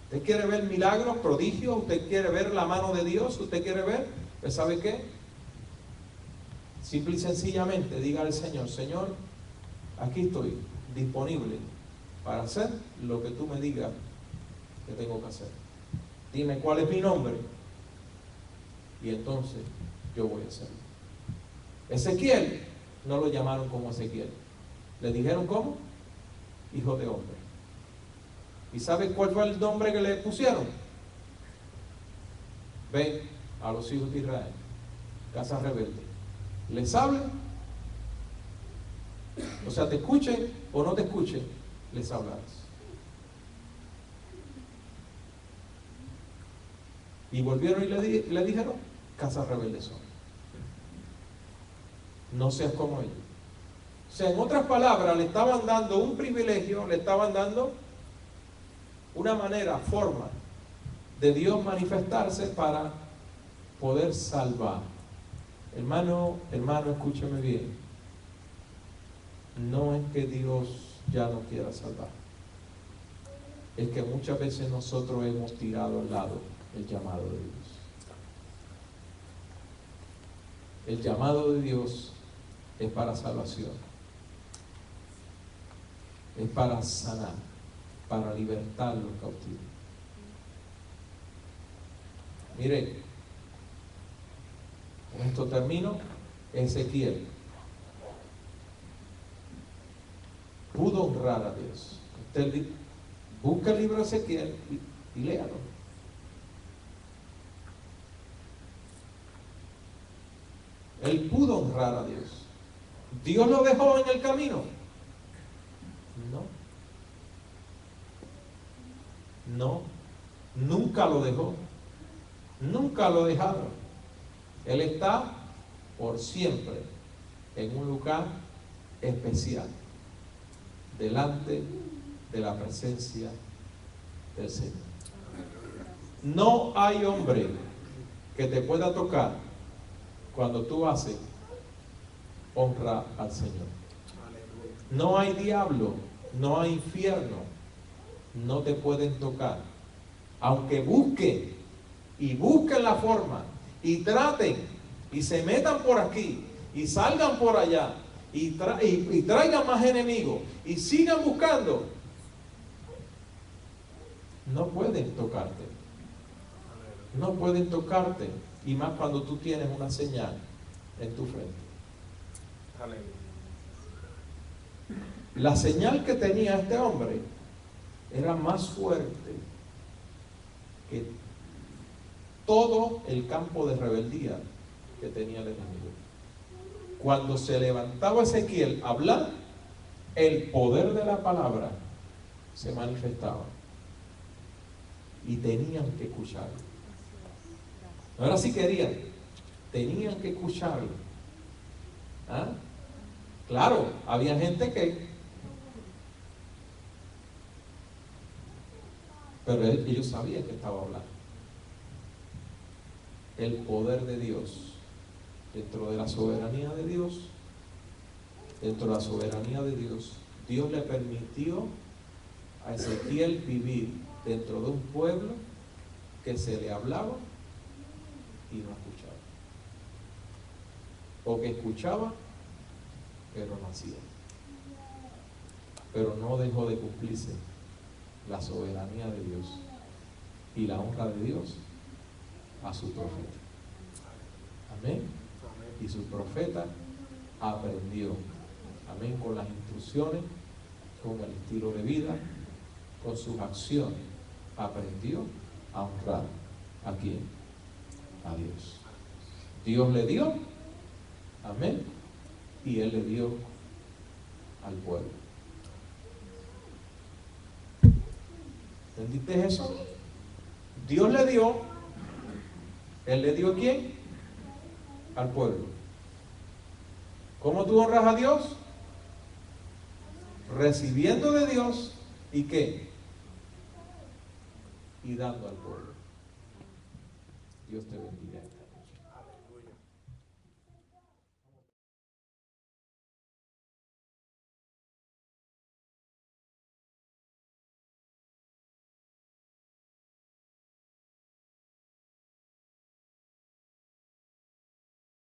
¿Usted quiere ver milagros, prodigios? ¿Usted quiere ver la mano de Dios? ¿Usted quiere ver? Pues ¿sabe qué? Simple y sencillamente diga al Señor: Señor, aquí estoy disponible para hacer lo que tú me digas que tengo que hacer. Dime cuál es mi nombre y entonces yo voy a hacerlo. Ezequiel no lo llamaron como Ezequiel, le dijeron ¿cómo? Hijo de hombre. ¿Y sabe cuál fue el nombre que le pusieron? Ven a los hijos de Israel, casa rebelde, les hable, o sea, te escuchen o no te escuchen, les hablarás. Y volvieron y le dijeron: casa rebelde son, no seas como ellos. O sea, en otras palabras, le estaban dando un privilegio, le estaban dando una manera, forma de Dios manifestarse para poder salvar. Hermano, escúcheme bien. No es que Dios ya no quiera salvar. Es que muchas veces nosotros hemos tirado al lado el llamado de Dios. El llamado de Dios es para salvación. Es para sanar, para libertar los cautivos. Mire, con esto termino. Ezequiel pudo honrar a Dios. Usted busca el libro de Ezequiel y léalo. Él pudo honrar a Dios. ¿Dios lo dejó en el camino? No, nunca lo dejó. Nunca lo dejaron. Él está por siempre en un lugar especial, delante de la presencia del Señor. No hay hombre que te pueda tocar cuando tú haces honra al Señor. No hay diablo, no hay infierno, no te pueden tocar. Aunque busquen la forma y traten y se metan por aquí y salgan por allá y traigan más enemigos y sigan buscando, no pueden tocarte. No pueden tocarte, y más cuando tú tienes una señal en tu frente. La señal que tenía este hombre era más fuerte que todo el campo de rebeldía que tenía el enemigo. Cuando se levantaba Ezequiel a hablar, el poder de la palabra se manifestaba y tenían que escucharlo. Ahora sí querían, tenían que escucharlo. ¿Ah? Claro, había gente que... Pero ellos sabían que estaba hablando. El poder de Dios, dentro de la soberanía de Dios, Dios le permitió a Ezequiel vivir dentro de un pueblo que se le hablaba y no escuchaba. O que escuchaba, pero no hacía. Pero no dejó de cumplirse la soberanía de Dios y la honra de Dios a su profeta. Amén. Y su profeta aprendió, amén, con las instrucciones, con el estilo de vida, con sus acciones, aprendió a honrar a quién, a Dios. Dios le dio, amén, y él le dio al pueblo. ¿Entendiste eso? Dios le dio, él le dio ¿a quién? Al pueblo. ¿Cómo tú honras a Dios? Recibiendo de Dios y ¿qué? Y dando al pueblo. Dios te bendiga.